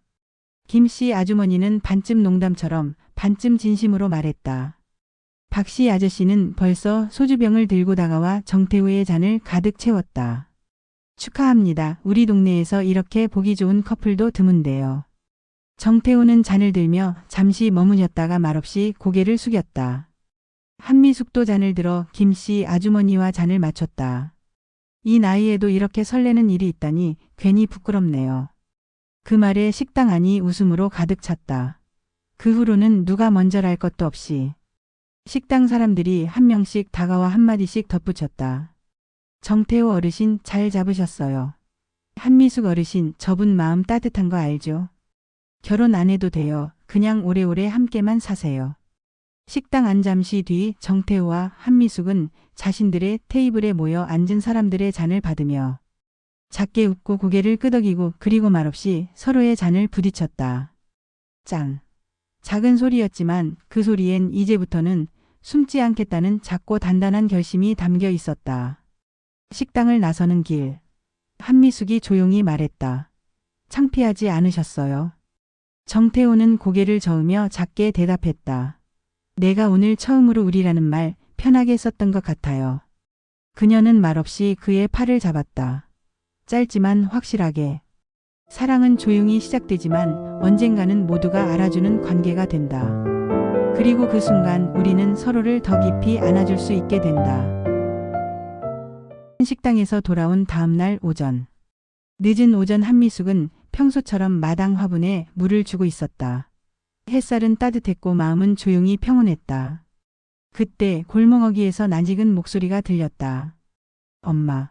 김씨 아주머니는 반쯤 농담처럼 반쯤 진심으로 말했다. 박씨 아저씨는 벌써 소주병을 들고 다가와 정태호의 잔을 가득 채웠다. 축하합니다. 우리 동네에서 이렇게 보기 좋은 커플도 드문데요. 정태호는 잔을 들며 잠시 머무녔다가 말없이 고개를 숙였다. 한미숙도 잔을 들어 김씨 아주머니와 잔을 맞췄다. 이 나이에도 이렇게 설레는 일이 있다니 괜히 부끄럽네요. 그 말에 식당 안이 웃음으로 가득 찼다. 그 후로는 누가 먼저랄 것도 없이 식당 사람들이 한 명씩 다가와 한마디씩 덧붙였다. 정태호 어르신 잘 잡으셨어요. 한미숙 어르신 저분 마음 따뜻한 거 알죠? 결혼 안 해도 돼요. 그냥 오래오래 함께만 사세요. 식당 안 잠시 뒤 정태호와 한미숙은 자신들의 테이블에 모여 앉은 사람들의 잔을 받으며 작게 웃고 고개를 끄덕이고 그리고 말없이 서로의 잔을 부딪혔다. 짠. 작은 소리였지만 그 소리엔 이제부터는 숨지 않겠다는 작고 단단한 결심이 담겨 있었다. 식당을 나서는 길. 한미숙이 조용히 말했다. 창피하지 않으셨어요? 정태호는 고개를 저으며 작게 대답했다. 내가 오늘 처음으로 우리라는 말 편하게 썼던 것 같아요. 그녀는 말없이 그의 팔을 잡았다. 짧지만 확실하게. 사랑은 조용히 시작되지만 언젠가는 모두가 알아주는 관계가 된다. 그리고 그 순간 우리는 서로를 더 깊이 안아줄 수 있게 된다. 식당에서 돌아온 다음 날 오전. 늦은 오전 한미숙은 평소처럼 마당 화분에 물을 주고 있었다. 햇살은 따뜻했고 마음은 조용히 평온했다. 그때 골목어귀에서 낯익은 목소리가 들렸다. 엄마.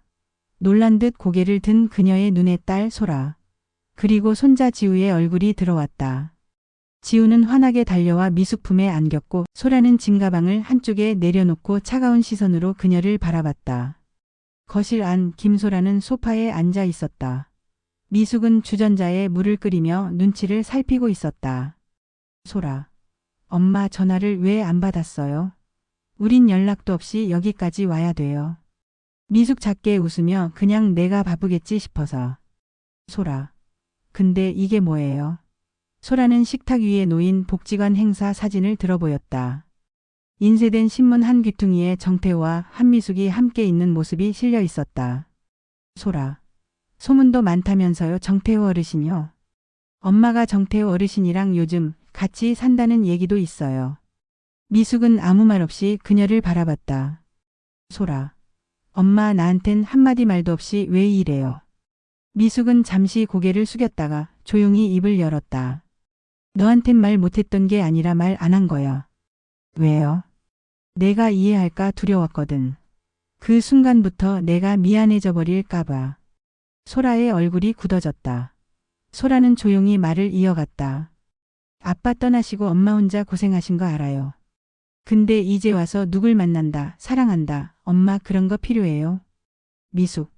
놀란 듯 고개를 든 그녀의 눈에 딸 소라. 그리고 손자 지우의 얼굴이 들어왔다. 지우는 환하게 달려와 미숙 품에 안겼고 소라는 짐가방을 한쪽에 내려놓고 차가운 시선으로 그녀를 바라봤다. 거실 안 김소라는 소파에 앉아 있었다. 미숙은 주전자에 물을 끓이며 눈치를 살피고 있었다. 소라. 엄마 전화를 왜 안 받았어요? 우린 연락도 없이 여기까지 와야 돼요. 미숙 작게 웃으며 그냥 내가 바쁘겠지 싶어서. 소라. 근데 이게 뭐예요? 소라는 식탁 위에 놓인 복지관 행사 사진을 들어보였다. 인쇄된 신문 한 귀퉁이에 정태호와 한미숙이 함께 있는 모습이 실려 있었다. 소라. 소문도 많다면서요. 정태호 어르신이요. 엄마가 정태호 어르신이랑 요즘 같이 산다는 얘기도 있어요. 미숙은 아무 말 없이 그녀를 바라봤다. 소라. 엄마 나한텐 한마디 말도 없이 왜 이래요? 미숙은 잠시 고개를 숙였다가 조용히 입을 열었다. 너한텐 말 못했던 게 아니라 말 안 한 거야. 왜요? 내가 이해할까 두려웠거든. 그 순간부터 내가 미안해져 버릴까봐. 소라의 얼굴이 굳어졌다. 소라는 조용히 말을 이어갔다. 아빠 떠나시고 엄마 혼자 고생하신 거 알아요. 근데 이제 와서 누굴 만난다, 사랑한다, 엄마 그런 거 필요해요? 미숙.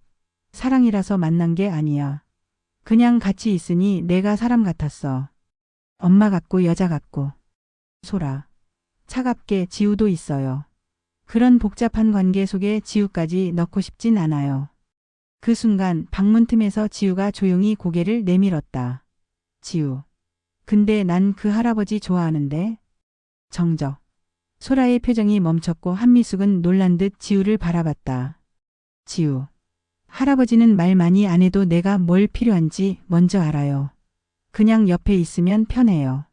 사랑이라서 만난 게 아니야. 그냥 같이 있으니 내가 사람 같았어. 엄마 같고 여자 같고. 소라. 차갑게 지우도 있어요. 그런 복잡한 관계 속에 지우까지 넣고 싶진 않아요. 그 순간 방문 틈에서 지우가 조용히 고개를 내밀었다. 지우. 근데 난 그 할아버지 좋아하는데? 정적. 소라의 표정이 멈췄고 한미숙은 놀란 듯 지우를 바라봤다. 지우. 할아버지는 말 많이 안 해도 내가 뭘 필요한지 먼저 알아요. 그냥 옆에 있으면 편해요.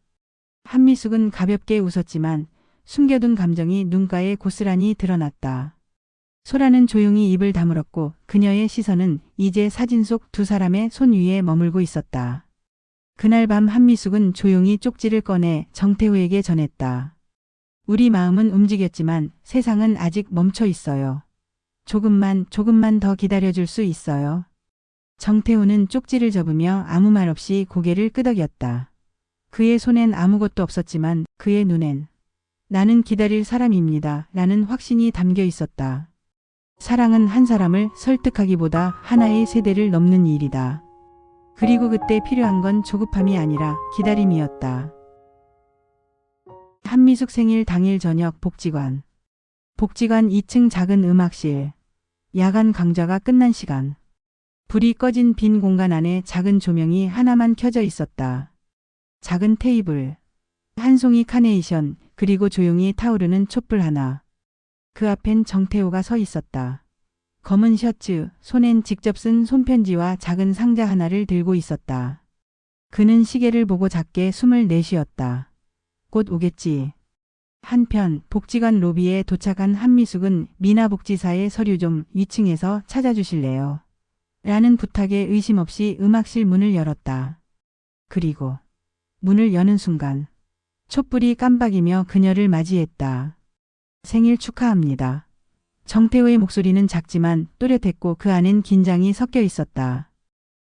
한미숙은 가볍게 웃었지만 숨겨둔 감정이 눈가에 고스란히 드러났다. 소라는 조용히 입을 다물었고 그녀의 시선은 이제 사진 속 두 사람의 손 위에 머물고 있었다. 그날 밤 한미숙은 조용히 쪽지를 꺼내 정태호에게 전했다. 우리 마음은 움직였지만 세상은 아직 멈춰 있어요. 조금만 더 기다려줄 수 있어요. 정태호는 쪽지를 접으며 아무 말 없이 고개를 끄덕였다. 그의 손엔 아무것도 없었지만 그의 눈엔 나는 기다릴 사람입니다. 라는 확신이 담겨 있었다. 사랑은 한 사람을 설득하기보다 하나의 세대를 넘는 일이다. 그리고 그때 필요한 건 조급함이 아니라 기다림이었다. 한미숙 생일 당일 저녁 복지관. 복지관 2층 작은 음악실. 야간 강좌가 끝난 시간. 불이 꺼진 빈 공간 안에 작은 조명이 하나만 켜져 있었다. 작은 테이블. 한 송이 카네이션, 그리고 조용히 타오르는 촛불 하나. 그 앞엔 정태호가 서 있었다. 검은 셔츠, 손엔 직접 쓴 손편지와 작은 상자 하나를 들고 있었다. 그는 시계를 보고 작게 숨을 내쉬었다. 곧 오겠지. 한편 복지관 로비에 도착한 한미숙은 미나 복지사의 서류 좀 위층에서 찾아주실래요? 라는 부탁에 의심 없이 음악실 문을 열었다. 그리고 문을 여는 순간 촛불이 깜박이며 그녀를 맞이했다. 생일 축하합니다. 정태호의 목소리는 작지만 또렷했고 그 안엔 긴장이 섞여 있었다.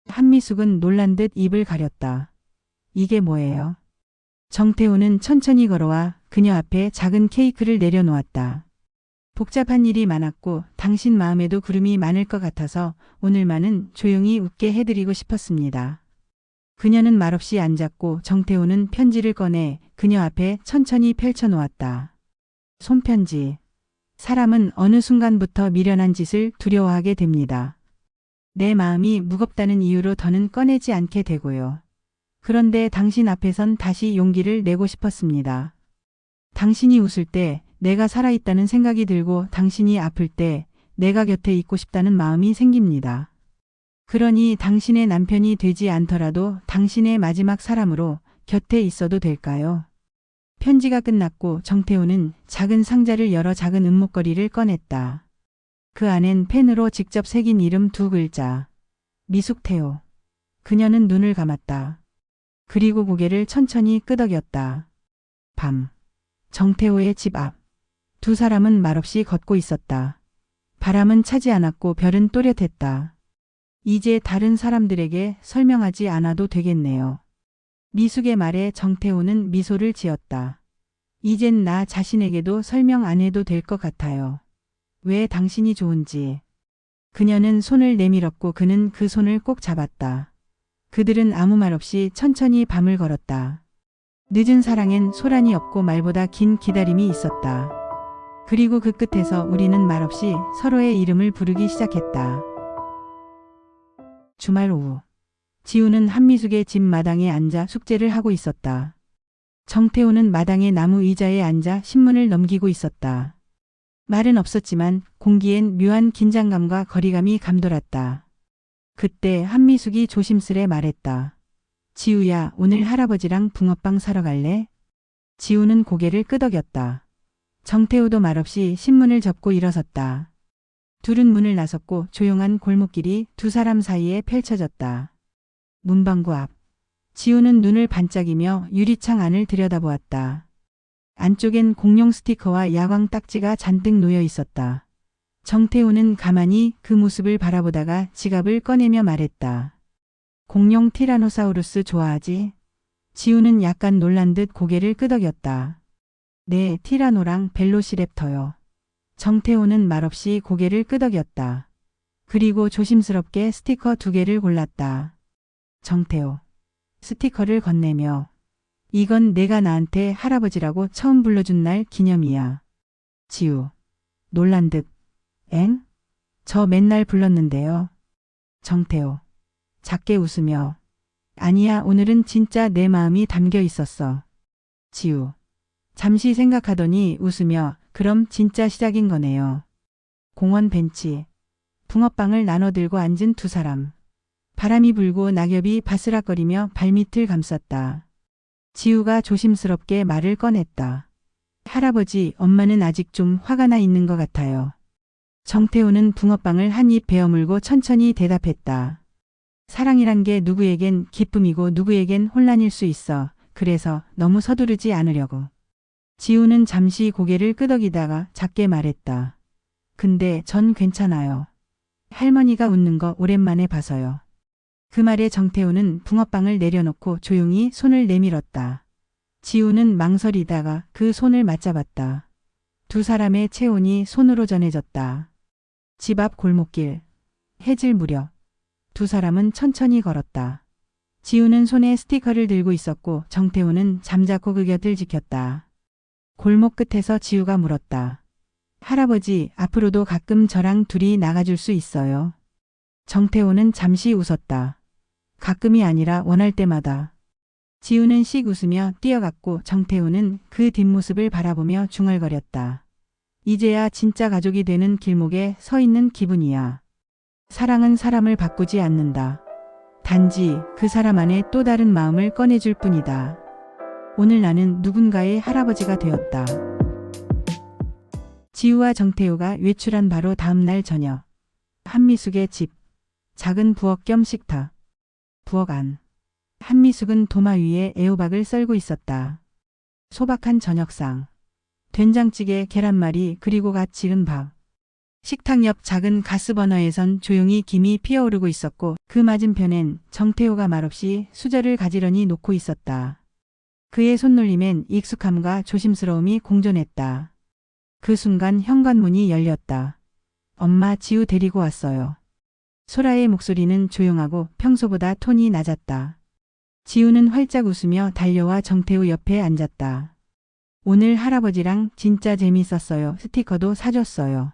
한미숙은 놀란 듯 입을 가렸다. 이게 뭐예요? 정태호는 천천히 걸어와 그녀 앞에 작은 케이크를 내려놓았다. 복잡한 일이 많았고 당신 마음에도 구름이 많을 것 같아서 오늘만은 조용히 웃게 해드리고 싶었습니다. 그녀는 말없이 앉았고 정태호는 편지를 꺼내 그녀 앞에 천천히 펼쳐놓았다. 손편지. 사람은 어느 순간부터 미련한 짓을 두려워하게 됩니다. 내 마음이 무겁다는 이유로 더는 꺼내지 않게 되고요. 그런데 당신 앞에선 다시 용기를 내고 싶었습니다. 당신이 웃을 때 내가 살아있다는 생각이 들고 당신이 아플 때 내가 곁에 있고 싶다는 마음이 생깁니다. 그러니 당신의 남편이 되지 않더라도 당신의 마지막 사람으로 곁에 있어도 될까요? 편지가 끝났고 정태호는 작은 상자를 열어 작은 은목걸이를 꺼냈다. 그 안엔 펜으로 직접 새긴 이름 2글자. 미숙태호. 그녀는 눈을 감았다. 그리고 고개를 천천히 끄덕였다. 밤. 정태호의 집 앞. 두 사람은 말없이 걷고 있었다. 바람은 차지 않았고 별은 또렷했다. 이제 다른 사람들에게 설명하지 않아도 되겠네요. 미숙의 말에 정태호는 미소를 지었다. 이젠 나 자신에게도 설명 안 해도 될 것 같아요. 왜 당신이 좋은지. 그녀는 손을 내밀었고 그는 그 손을 꼭 잡았다. 그들은 아무 말 없이 천천히 밤을 걸었다. 늦은 사랑엔 소란이 없고 말보다 긴 기다림이 있었다. 그리고 그 끝에서 우리는 말없이 서로의 이름을 부르기 시작했다. 주말 오후. 지우는 한미숙의 집 마당에 앉아 숙제를 하고 있었다. 정태호는 마당의 나무 의자에 앉아 신문을 넘기고 있었다. 말은 없었지만 공기엔 묘한 긴장감과 거리감이 감돌았다. 그때 한미숙이 조심스레 말했다. 지우야, 오늘 할아버지랑 붕어빵 사러 갈래? 지우는 고개를 끄덕였다. 정태호도 말없이 신문을 접고 일어섰다. 둘은 문을 나섰고 조용한 골목길이 두 사람 사이에 펼쳐졌다. 문방구 앞. 지우는 눈을 반짝이며 유리창 안을 들여다보았다. 안쪽엔 공룡 스티커와 야광 딱지가 잔뜩 놓여 있었다. 정태호는 가만히 그 모습을 바라보다가 지갑을 꺼내며 말했다. 공룡 티라노사우루스 좋아하지? 지우는 약간 놀란 듯 고개를 끄덕였다. 네, 티라노랑 벨로시랩터요. 정태호는 말없이 고개를 끄덕였다. 그리고 조심스럽게 스티커 2개를 골랐다. 정태호. 스티커를 건네며 이건 내가 나한테 할아버지라고 처음 불러준 날 기념이야. 지우. 놀란 듯. 엥? 저 맨날 불렀는데요. 정태호. 작게 웃으며 아니야, 오늘은 진짜 내 마음이 담겨 있었어. 지우. 잠시 생각하더니 웃으며 그럼 진짜 시작인 거네요. 공원 벤치. 붕어빵을 나눠 들고 앉은 두 사람. 바람이 불고 낙엽이 바스락거리며 발밑을 감쌌다. 지우가 조심스럽게 말을 꺼냈다. 할아버지, 엄마는 아직 좀 화가 나 있는 것 같아요. 정태호는 붕어빵을 한 입 베어물고 천천히 대답했다. 사랑이란 게 누구에겐 기쁨이고 누구에겐 혼란일 수 있어. 그래서 너무 서두르지 않으려고. 지우는 잠시 고개를 끄덕이다가 작게 말했다. 근데 전 괜찮아요. 할머니가 웃는 거 오랜만에 봐서요. 그 말에 정태호는 붕어빵을 내려놓고 조용히 손을 내밀었다. 지우는 망설이다가 그 손을 맞잡았다. 두 사람의 체온이 손으로 전해졌다. 집 앞 골목길. 해질 무렵. 두 사람은 천천히 걸었다. 지우는 손에 스티커를 들고 있었고 정태호는 잠자코 그 곁을 지켰다. 골목 끝에서 지우가 물었다. 할아버지, 앞으로도 가끔 저랑 둘이 나가줄 수 있어요? 정태호는 잠시 웃었다. 가끔이 아니라 원할 때마다. 지우는 씩 웃으며 뛰어갔고 정태호는 그 뒷모습을 바라보며 중얼거렸다. 이제야 진짜 가족이 되는 길목에 서 있는 기분이야. 사랑은 사람을 바꾸지 않는다. 단지 그 사람 안에 또 다른 마음을 꺼내줄 뿐이다. 오늘 나는 누군가의 할아버지가 되었다. 지우와 정태호가 외출한 바로 다음 날 저녁. 한미숙의 집. 작은 부엌 겸 식탁. 부엌 안. 한미숙은 도마 위에 애호박을 썰고 있었다. 소박한 저녁상. 된장찌개, 계란말이, 그리고 갓 지은 밥. 식탁 옆 작은 가스버너에선 조용히 김이 피어오르고 있었고 그 맞은편엔 정태호가 말없이 수저를 가지런히 놓고 있었다. 그의 손놀림엔 익숙함과 조심스러움이 공존했다. 그 순간 현관문이 열렸다. 엄마, 지우 데리고 왔어요. 소라의 목소리는 조용하고 평소보다 톤이 낮았다. 지우는 활짝 웃으며 달려와 정태호 옆에 앉았다. 오늘 할아버지랑 진짜 재밌었어요. 스티커도 사줬어요.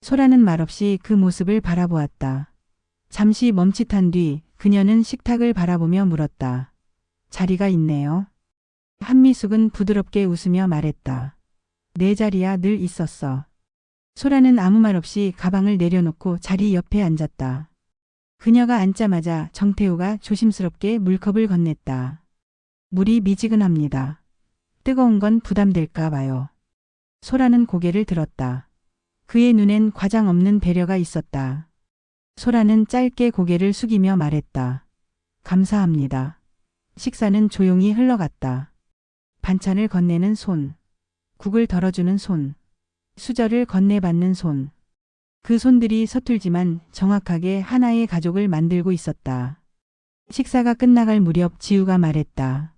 소라는 말없이 그 모습을 바라보았다. 잠시 멈칫한 뒤 그녀는 식탁을 바라보며 물었다. 자리가 있네요. 한미숙은 부드럽게 웃으며 말했다. 내 자리야 늘 있었어. 소라는 아무 말 없이 가방을 내려놓고 자리 옆에 앉았다. 그녀가 앉자마자 정태호가 조심스럽게 물컵을 건넸다. 물이 미지근합니다. 뜨거운 건 부담될까 봐요. 소라는 고개를 들었다. 그의 눈엔 과장 없는 배려가 있었다. 소라는 짧게 고개를 숙이며 말했다. 감사합니다. 식사는 조용히 흘러갔다. 반찬을 건네는 손, 국을 덜어주는 손, 수저를 건네받는 손. 그 손들이 서툴지만 정확하게 하나의 가족을 만들고 있었다. 식사가 끝나갈 무렵 지우가 말했다.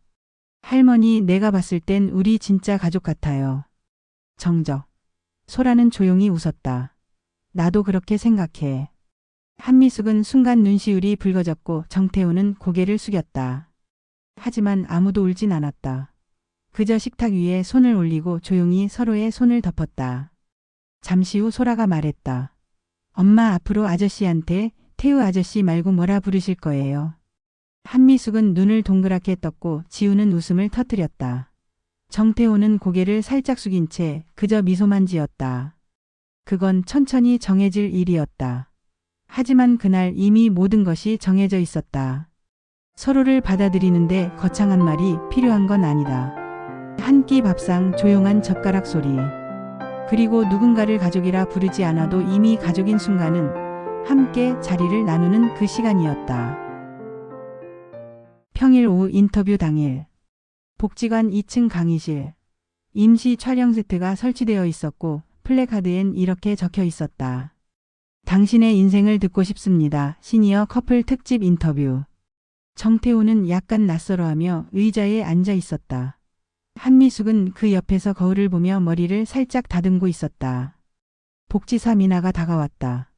할머니, 내가 봤을 땐 우리 진짜 가족 같아요. 정적. 소라는 조용히 웃었다. 나도 그렇게 생각해. 한미숙은 순간 눈시울이 붉어졌고 정태호는 고개를 숙였다. 하지만 아무도 울진 않았다. 그저 식탁 위에 손을 올리고 조용히 서로의 손을 덮었다. 잠시 후 소라가 말했다. 엄마, 앞으로 아저씨한테 태우 아저씨 말고 뭐라 부르실 거예요? 한미숙은 눈을 동그랗게 떴고 지우는 웃음을 터뜨렸다. 정태호는 고개를 살짝 숙인 채 그저 미소만 지었다. 그건 천천히 정해질 일이었다. 하지만 그날 이미 모든 것이 정해져 있었다. 서로를 받아들이는데 거창한 말이 필요한 건 아니다. 한 끼 밥상, 조용한 젓가락 소리. 그리고 누군가를 가족이라 부르지 않아도 이미 가족인 순간은 함께 자리를 나누는 그 시간이었다. 평일 오후 인터뷰 당일. 복지관 2층 강의실. 임시 촬영 세트가 설치되어 있었고 플래카드엔 이렇게 적혀 있었다. 당신의 인생을 듣고 싶습니다. 시니어 커플 특집 인터뷰. 정태호는 약간 낯설어하며 의자에 앉아 있었다. 한미숙은 그 옆에서 거울을 보며 머리를 살짝 다듬고 있었다. 복지사 미나가 다가왔다.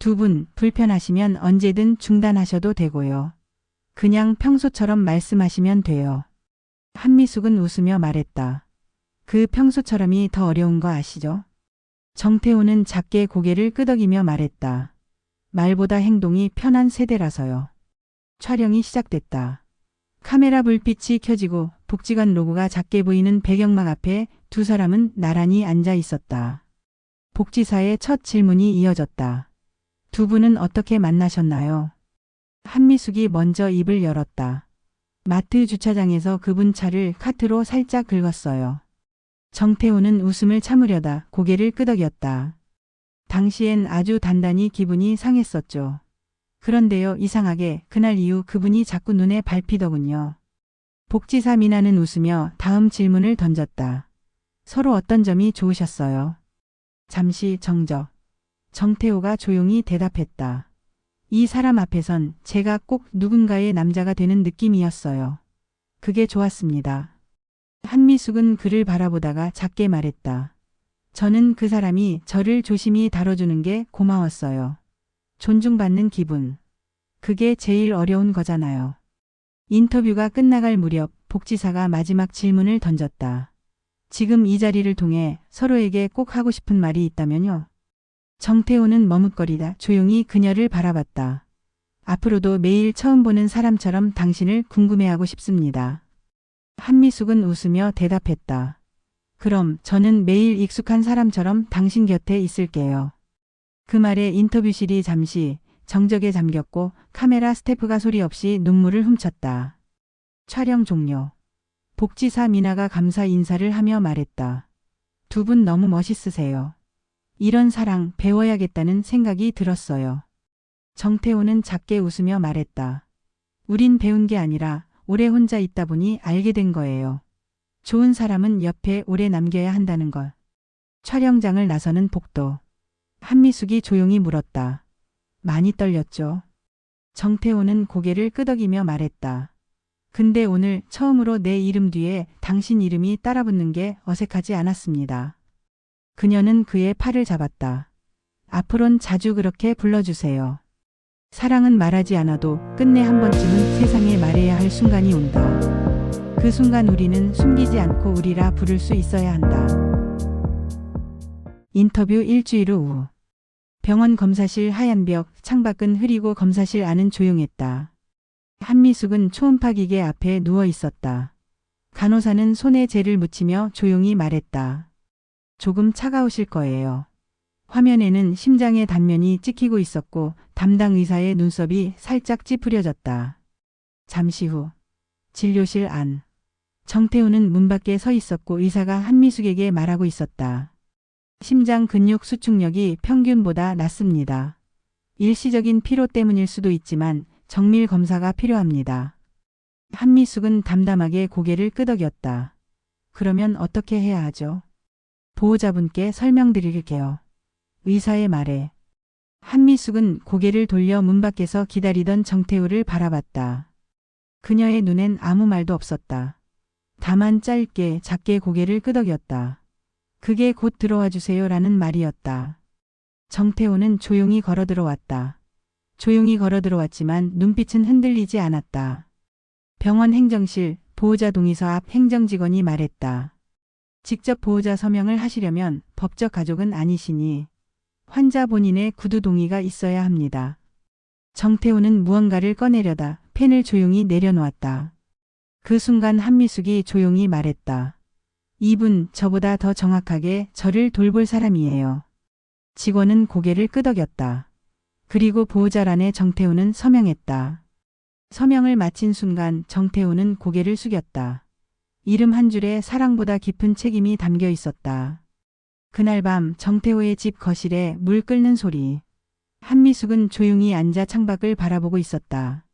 두 분 불편하시면 언제든 중단하셔도 되고요. 그냥 평소처럼 말씀하시면 돼요. 한미숙은 웃으며 말했다. 그 평소처럼이 더 어려운 거 아시죠? 정태호는 작게 고개를 끄덕이며 말했다. 말보다 행동이 편한 세대라서요. 촬영이 시작됐다. 카메라 불빛이 켜지고 복지관 로고가 작게 보이는 배경막 앞에 두 사람은 나란히 앉아 있었다. 복지사의 첫 질문이 이어졌다. 두 분은 어떻게 만나셨나요? 한미숙이 먼저 입을 열었다. 마트 주차장에서 그분 차를 카트로 살짝 긁었어요. 정태호는 웃음을 참으려다 고개를 끄덕였다. 당시엔 아주 단단히 기분이 상했었죠. 그런데요, 이상하게 그날 이후 그분이 자꾸 눈에 밟히더군요. 복지사 미나는 웃으며 다음 질문을 던졌다. 서로 어떤 점이 좋으셨어요? 잠시 정적. 정태호가 조용히 대답했다. 이 사람 앞에선 제가 꼭 누군가의 남자가 되는 느낌이었어요. 그게 좋았습니다. 한미숙은 그를 바라보다가 작게 말했다. 저는 그 사람이 저를 조심히 다뤄주는 게 고마웠어요. 존중받는 기분. 그게 제일 어려운 거잖아요. 인터뷰가 끝나갈 무렵 복지사가 마지막 질문을 던졌다. 지금 이 자리를 통해 서로에게 꼭 하고 싶은 말이 있다면요? 정태호는 머뭇거리다 조용히 그녀를 바라봤다. 앞으로도 매일 처음 보는 사람처럼 당신을 궁금해하고 싶습니다. 한미숙은 웃으며 대답했다. 그럼 저는 매일 익숙한 사람처럼 당신 곁에 있을게요. 그 말에 인터뷰실이 잠시 정적에 잠겼고 카메라 스태프가 소리 없이 눈물을 훔쳤다. 촬영 종료. 복지사 미나가 감사 인사를 하며 말했다. 두 분 너무 멋있으세요. 이런 사랑 배워야겠다는 생각이 들었어요. 정태호는 작게 웃으며 말했다. 우린 배운 게 아니라 오래 혼자 있다 보니 알게 된 거예요. 좋은 사람은 옆에 오래 남겨야 한다는 걸. 촬영장을 나서는 복도. 한미숙이 조용히 물었다. 많이 떨렸죠? 정태호는 고개를 끄덕이며 말했다. 근데 오늘 처음으로 내 이름 뒤에 당신 이름이 따라붙는 게 어색하지 않았습니다. 그녀는 그의 팔을 잡았다. 앞으론 자주 그렇게 불러주세요. 사랑은 말하지 않아도 끝내 한 번쯤은 세상에 말해야 할 순간이 온다. 그 순간 우리는 숨기지 않고 우리라 부를 수 있어야 한다. 인터뷰 일주일 후. 병원 검사실 하얀 벽, 창밖은 흐리고 검사실 안은 조용했다. 한미숙은 초음파 기계 앞에 누워 있었다. 간호사는 손에 젤을 묻히며 조용히 말했다. 조금 차가우실 거예요. 화면에는 심장의 단면이 찍히고 있었고 담당 의사의 눈썹이 살짝 찌푸려졌다. 잠시 후 진료실 안. 정태우는 문 밖에 서 있었고 의사가 한미숙에게 말하고 있었다. 심장 근육 수축력이 평균보다 낮습니다. 일시적인 피로 때문일 수도 있지만 정밀 검사가 필요합니다. 한미숙은 담담하게 고개를 끄덕였다. 그러면 어떻게 해야 하죠? 보호자분께 설명드릴게요. 의사의 말에 한미숙은 고개를 돌려 문 밖에서 기다리던 정태우를 바라봤다. 그녀의 눈엔 아무 말도 없었다. 다만 짧게 작게 고개를 끄덕였다. 그게 곧 들어와 주세요라는 말이었다. 정태우는 조용히 걸어 들어왔다. 조용히 걸어 들어왔지만 눈빛은 흔들리지 않았다. 병원 행정실 보호자 동의서 앞 행정직원이 말했다. 직접 보호자 서명을 하시려면 법적 가족은 아니시니 환자 본인의 구두 동의가 있어야 합니다. 정태우는 무언가를 꺼내려다 펜을 조용히 내려놓았다. 그 순간 한미숙이 조용히 말했다. 이분 저보다 더 정확하게 저를 돌볼 사람이에요. 직원은 고개를 끄덕였다. 그리고 보호자란에 정태우는 서명했다. 서명을 마친 순간 정태우는 고개를 숙였다. 이름 한 줄에 사랑보다 깊은 책임이 담겨 있었다. 그날 밤 정태호의 집 거실에 물 끓는 소리. 한미숙은 조용히 앉아 창밖을 바라보고 있었다.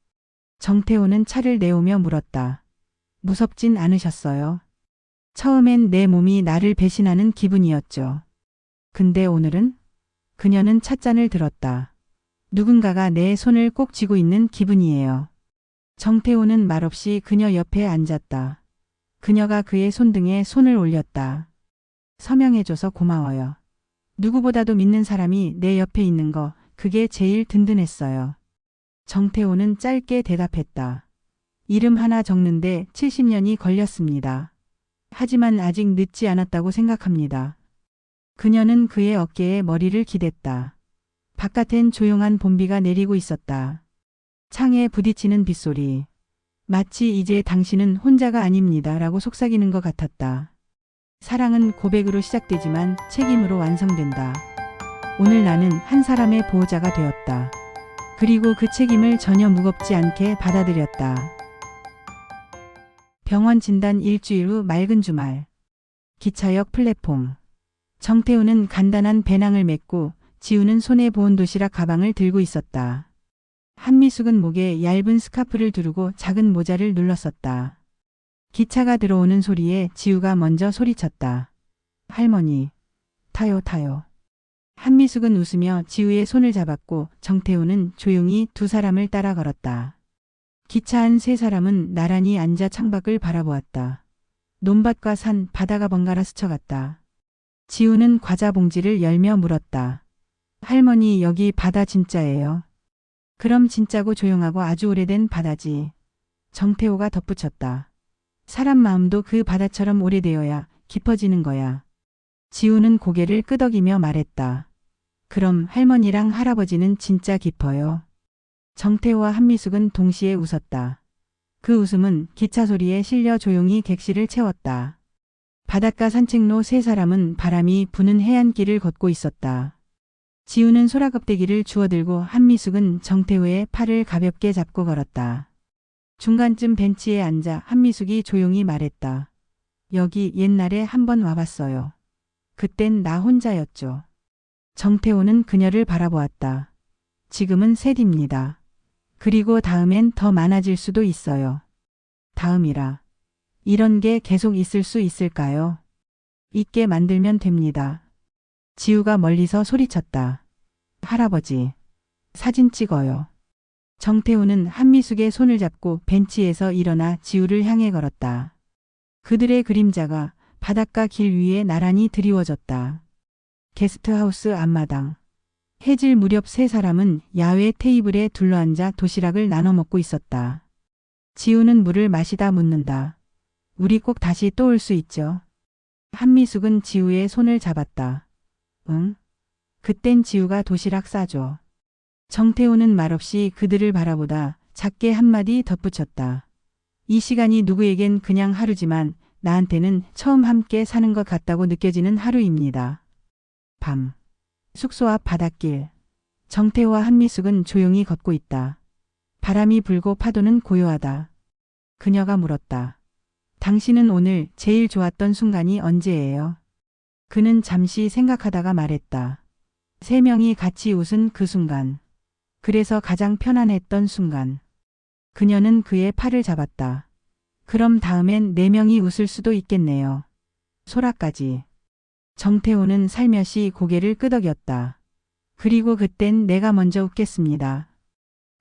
정태호는 차를 내오며 물었다. 무섭진 않으셨어요? 처음엔 내 몸이 나를 배신하는 기분이었죠. 근데 오늘은? 그녀는 찻잔을 들었다. 누군가가 내 손을 꼭 쥐고 있는 기분이에요. 정태호는 말없이 그녀 옆에 앉았다. 그녀가 그의 손등에 손을 올렸다. 서명해줘서 고마워요. 누구보다도 믿는 사람이 내 옆에 있는 거, 그게 제일 든든했어요. 정태호는 짧게 대답했다. 이름 하나 적는데 70년이 걸렸습니다. 하지만 아직 늦지 않았다고 생각합니다. 그녀는 그의 어깨에 머리를 기댔다. 바깥엔 조용한 봄비가 내리고 있었다. 창에 부딪히는 빗소리. 마치 이제 당신은 혼자가 아닙니다 라고 속삭이는 것 같았다. 사랑은 고백으로 시작되지만 책임으로 완성된다. 오늘 나는 한 사람의 보호자가 되었다. 그리고 그 책임을 전혀 무겁지 않게 받아들였다. 병원 진단 일주일 후 맑은 주말. 기차역 플랫폼. 정태우는 간단한 배낭을 메고 지우는 손에 보온 도시락 가방을 들고 있었다. 한미숙은 목에 얇은 스카프를 두르고 작은 모자를 눌렀었다. 기차가 들어오는 소리에 지우가 먼저 소리쳤다. 할머니, 타요 타요. 한미숙은 웃으며 지우의 손을 잡았고 정태우는 조용히 두 사람을 따라 걸었다. 기차 안 세 사람은 나란히 앉아 창밖을 바라보았다. 논밭과 산, 바다가 번갈아 스쳐갔다. 지우는 과자 봉지를 열며 물었다. 할머니, 여기 바다 진짜예요? 그럼 진짜고 조용하고 아주 오래된 바다지. 정태호가 덧붙였다. 사람 마음도 그 바다처럼 오래되어야 깊어지는 거야. 지우는 고개를 끄덕이며 말했다. 그럼 할머니랑 할아버지는 진짜 깊어요. 정태호와 한미숙은 동시에 웃었다. 그 웃음은 기차 소리에 실려 조용히 객실을 채웠다. 바닷가 산책로 세 사람은 바람이 부는 해안길을 걷고 있었다. 지우는 소라껍데기를 주워들고 한미숙은 정태우의 팔을 가볍게 잡고 걸었다. 중간쯤 벤치에 앉아 한미숙이 조용히 말했다. 여기 옛날에 한번 와봤어요. 그땐 나 혼자였죠. 정태우는 그녀를 바라보았다. 지금은 셋입니다. 그리고 다음엔 더 많아질 수도 있어요. 다음이라. 이런 게 계속 있을 수 있을까요? 있게 만들면 됩니다. 지우가 멀리서 소리쳤다. 할아버지, 사진 찍어요. 정태우는 한미숙의 손을 잡고 벤치에서 일어나 지우를 향해 걸었다. 그들의 그림자가 바닷가 길 위에 나란히 드리워졌다. 게스트하우스 앞마당. 해질 무렵 세 사람은 야외 테이블에 둘러앉아 도시락을 나눠 먹고 있었다. 지우는 물을 마시다 묻는다. 우리 꼭 다시 또 올 수 있죠? 한미숙은 지우의 손을 잡았다. 응? 그땐 지우가 도시락 싸줘. 정태우는 말없이 그들을 바라보다 작게 한마디 덧붙였다. 이 시간이 누구에겐 그냥 하루지만 나한테는 처음 함께 사는 것 같다고 느껴지는 하루입니다. 밤. 숙소 앞 바닷길. 정태우와 한미숙은 조용히 걷고 있다. 바람이 불고 파도는 고요하다. 그녀가 물었다. 당신은 오늘 제일 좋았던 순간이 언제예요? 그는 잠시 생각하다가 말했다. 세 명이 같이 웃은 그 순간. 그래서 가장 편안했던 순간. 그녀는 그의 팔을 잡았다. 그럼 다음엔 네 명이 웃을 수도 있겠네요. 소라까지. 정태우는 살며시 고개를 끄덕였다. 그리고 그땐 내가 먼저 웃겠습니다.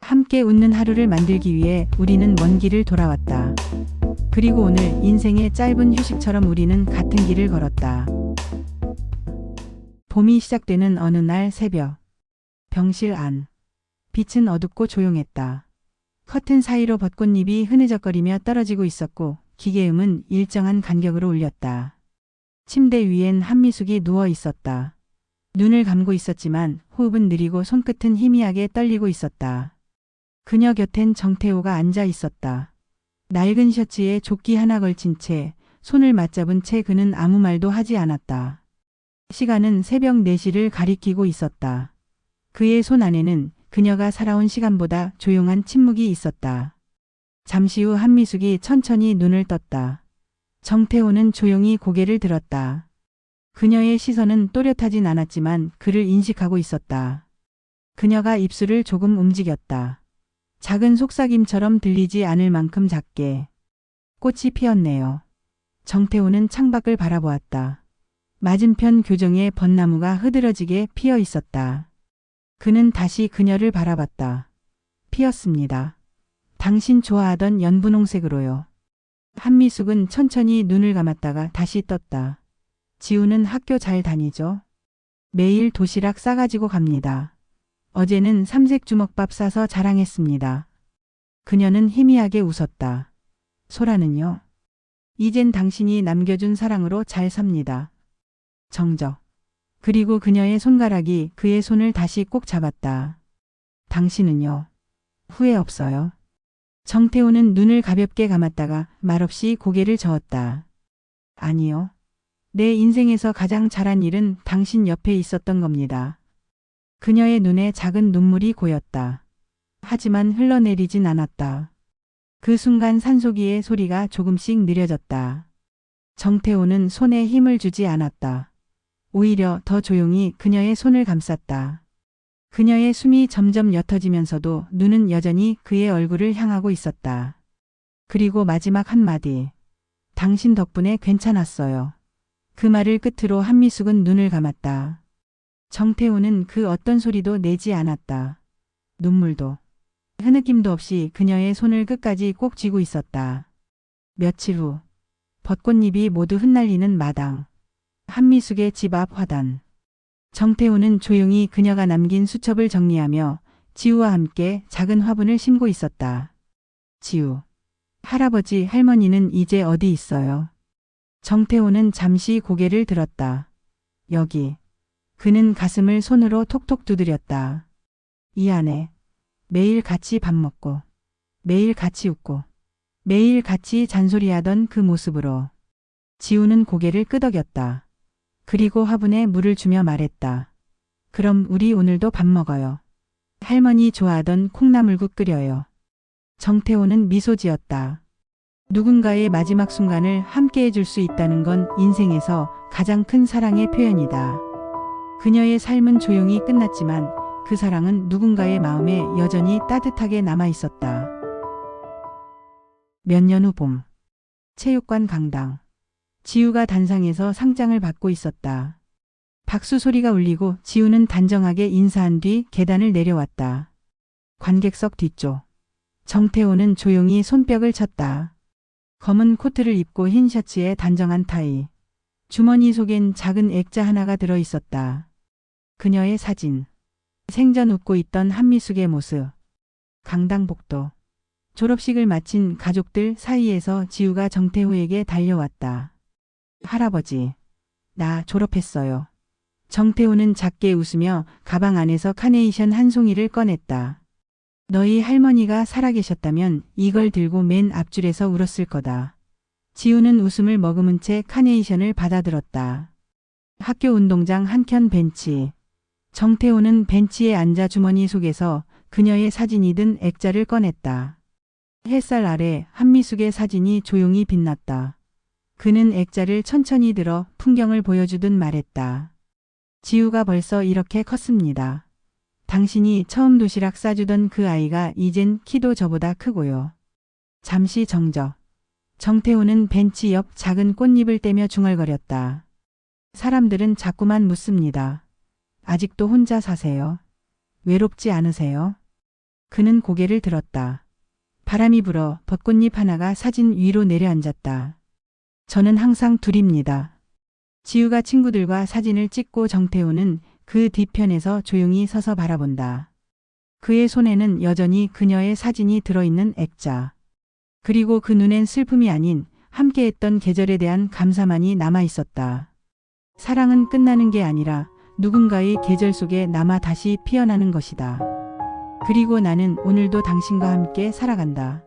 함께 웃는 하루를 만들기 위해 우리는 먼 길을 돌아왔다. 그리고 오늘 인생의 짧은 휴식처럼 우리는 같은 길을 걸었다. 봄이 시작되는 어느 날 새벽. 병실 안. 빛은 어둡고 조용했다. 커튼 사이로 벚꽃잎이 흐느적거리며 떨어지고 있었고 기계음은 일정한 간격으로 울렸다. 침대 위엔 한미숙이 누워 있었다. 눈을 감고 있었지만 호흡은 느리고 손끝은 희미하게 떨리고 있었다. 그녀 곁엔 정태호가 앉아 있었다. 낡은 셔츠에 조끼 하나 걸친 채 손을 맞잡은 채 그는 아무 말도 하지 않았다. 시간은 새벽 4시를 가리키고 있었다. 그의 손 안에는 그녀가 살아온 시간보다 조용한 침묵이 있었다. 잠시 후 한미숙이 천천히 눈을 떴다. 정태호는 조용히 고개를 들었다. 그녀의 시선은 또렷하진 않았지만 그를 인식하고 있었다. 그녀가 입술을 조금 움직였다. 작은 속삭임처럼 들리지 않을 만큼 작게. 꽃이 피었네요. 정태호는 창밖을 바라보았다. 맞은편 교정에 벚나무가 흐드러지게 피어 있었다. 그는 다시 그녀를 바라봤다. 피었습니다. 당신 좋아하던 연분홍색으로요. 한미숙은 천천히 눈을 감았다가 다시 떴다. 지우는 학교 잘 다니죠? 매일 도시락 싸가지고 갑니다. 어제는 삼색 주먹밥 싸서 자랑했습니다. 그녀는 희미하게 웃었다. 소라는요? 이젠 당신이 남겨준 사랑으로 잘 삽니다. 정적. 그리고 그녀의 손가락이 그의 손을 다시 꼭 잡았다. 당신은요? 후회 없어요? 정태호는 눈을 가볍게 감았다가 말없이 고개를 저었다. 아니요. 내 인생에서 가장 잘한 일은 당신 옆에 있었던 겁니다. 그녀의 눈에 작은 눈물이 고였다. 하지만 흘러내리진 않았다. 그 순간 산소기의 소리가 조금씩 느려졌다. 정태호는 손에 힘을 주지 않았다. 오히려 더 조용히 그녀의 손을 감쌌다. 그녀의 숨이 점점 옅어지면서도 눈은 여전히 그의 얼굴을 향하고 있었다. 그리고 마지막 한마디. 당신 덕분에 괜찮았어요. 그 말을 끝으로 한미숙은 눈을 감았다. 정태호는 그 어떤 소리도 내지 않았다. 눈물도. 흐느낌도 없이 그녀의 손을 끝까지 꼭 쥐고 있었다. 며칠 후. 벚꽃잎이 모두 흩날리는 마당. 한미숙의 집 앞 화단. 정태호는 조용히 그녀가 남긴 수첩을 정리하며 지우와 함께 작은 화분을 심고 있었다. 지우. 할아버지, 할머니는 이제 어디 있어요? 정태호는 잠시 고개를 들었다. 여기. 그는 가슴을 손으로 톡톡 두드렸다. 이 안에. 매일 같이 밥 먹고, 매일 같이 웃고, 매일 같이 잔소리하던 그 모습으로. 지우는 고개를 끄덕였다. 그리고 화분에 물을 주며 말했다. 그럼 우리 오늘도 밥 먹어요. 할머니 좋아하던 콩나물국 끓여요. 정태호는 미소 지었다. 누군가의 마지막 순간을 함께 해줄 수 있다는 건 인생에서 가장 큰 사랑의 표현이다. 그녀의 삶은 조용히 끝났지만 그 사랑은 누군가의 마음에 여전히 따뜻하게 남아 있었다. 몇 년 후 봄. 체육관 강당. 지우가 단상에서 상장을 받고 있었다. 박수 소리가 울리고 지우는 단정하게 인사한 뒤 계단을 내려왔다. 관객석 뒤쪽. 정태호는 조용히 손뼉을 쳤다. 검은 코트를 입고 흰 셔츠에 단정한 타이. 주머니 속엔 작은 액자 하나가 들어 있었다. 그녀의 사진. 생전 웃고 있던 한미숙의 모습. 강당복도. 졸업식을 마친 가족들 사이에서 지우가 정태호에게 달려왔다. 할아버지, 나 졸업했어요. 정태호는 작게 웃으며 가방 안에서 카네이션 한 송이를 꺼냈다. 너희 할머니가 살아계셨다면 이걸 들고 맨 앞줄에서 울었을 거다. 지우는 웃음을 머금은 채 카네이션을 받아들었다. 학교 운동장 한켠 벤치. 정태호는 벤치에 앉아 주머니 속에서 그녀의 사진이 든 액자를 꺼냈다. 햇살 아래 한미숙의 사진이 조용히 빛났다. 그는 액자를 천천히 들어 풍경을 보여주듯 말했다. 지우가 벌써 이렇게 컸습니다. 당신이 처음 도시락 싸주던 그 아이가 이젠 키도 저보다 크고요. 잠시 정적. 정태호는 벤치 옆 작은 꽃잎을 떼며 중얼거렸다. 사람들은 자꾸만 묻습니다. 아직도 혼자 사세요? 외롭지 않으세요? 그는 고개를 들었다. 바람이 불어 벚꽃잎 하나가 사진 위로 내려앉았다. 저는 항상 둘입니다. 지우가 친구들과 사진을 찍고 정태호는 그 뒤편에서 조용히 서서 바라본다. 그의 손에는 여전히 그녀의 사진이 들어있는 액자. 그리고 그 눈엔 슬픔이 아닌 함께했던 계절에 대한 감사만이 남아 있었다. 사랑은 끝나는 게 아니라 누군가의 계절 속에 남아 다시 피어나는 것이다. 그리고 나는 오늘도 당신과 함께 살아간다.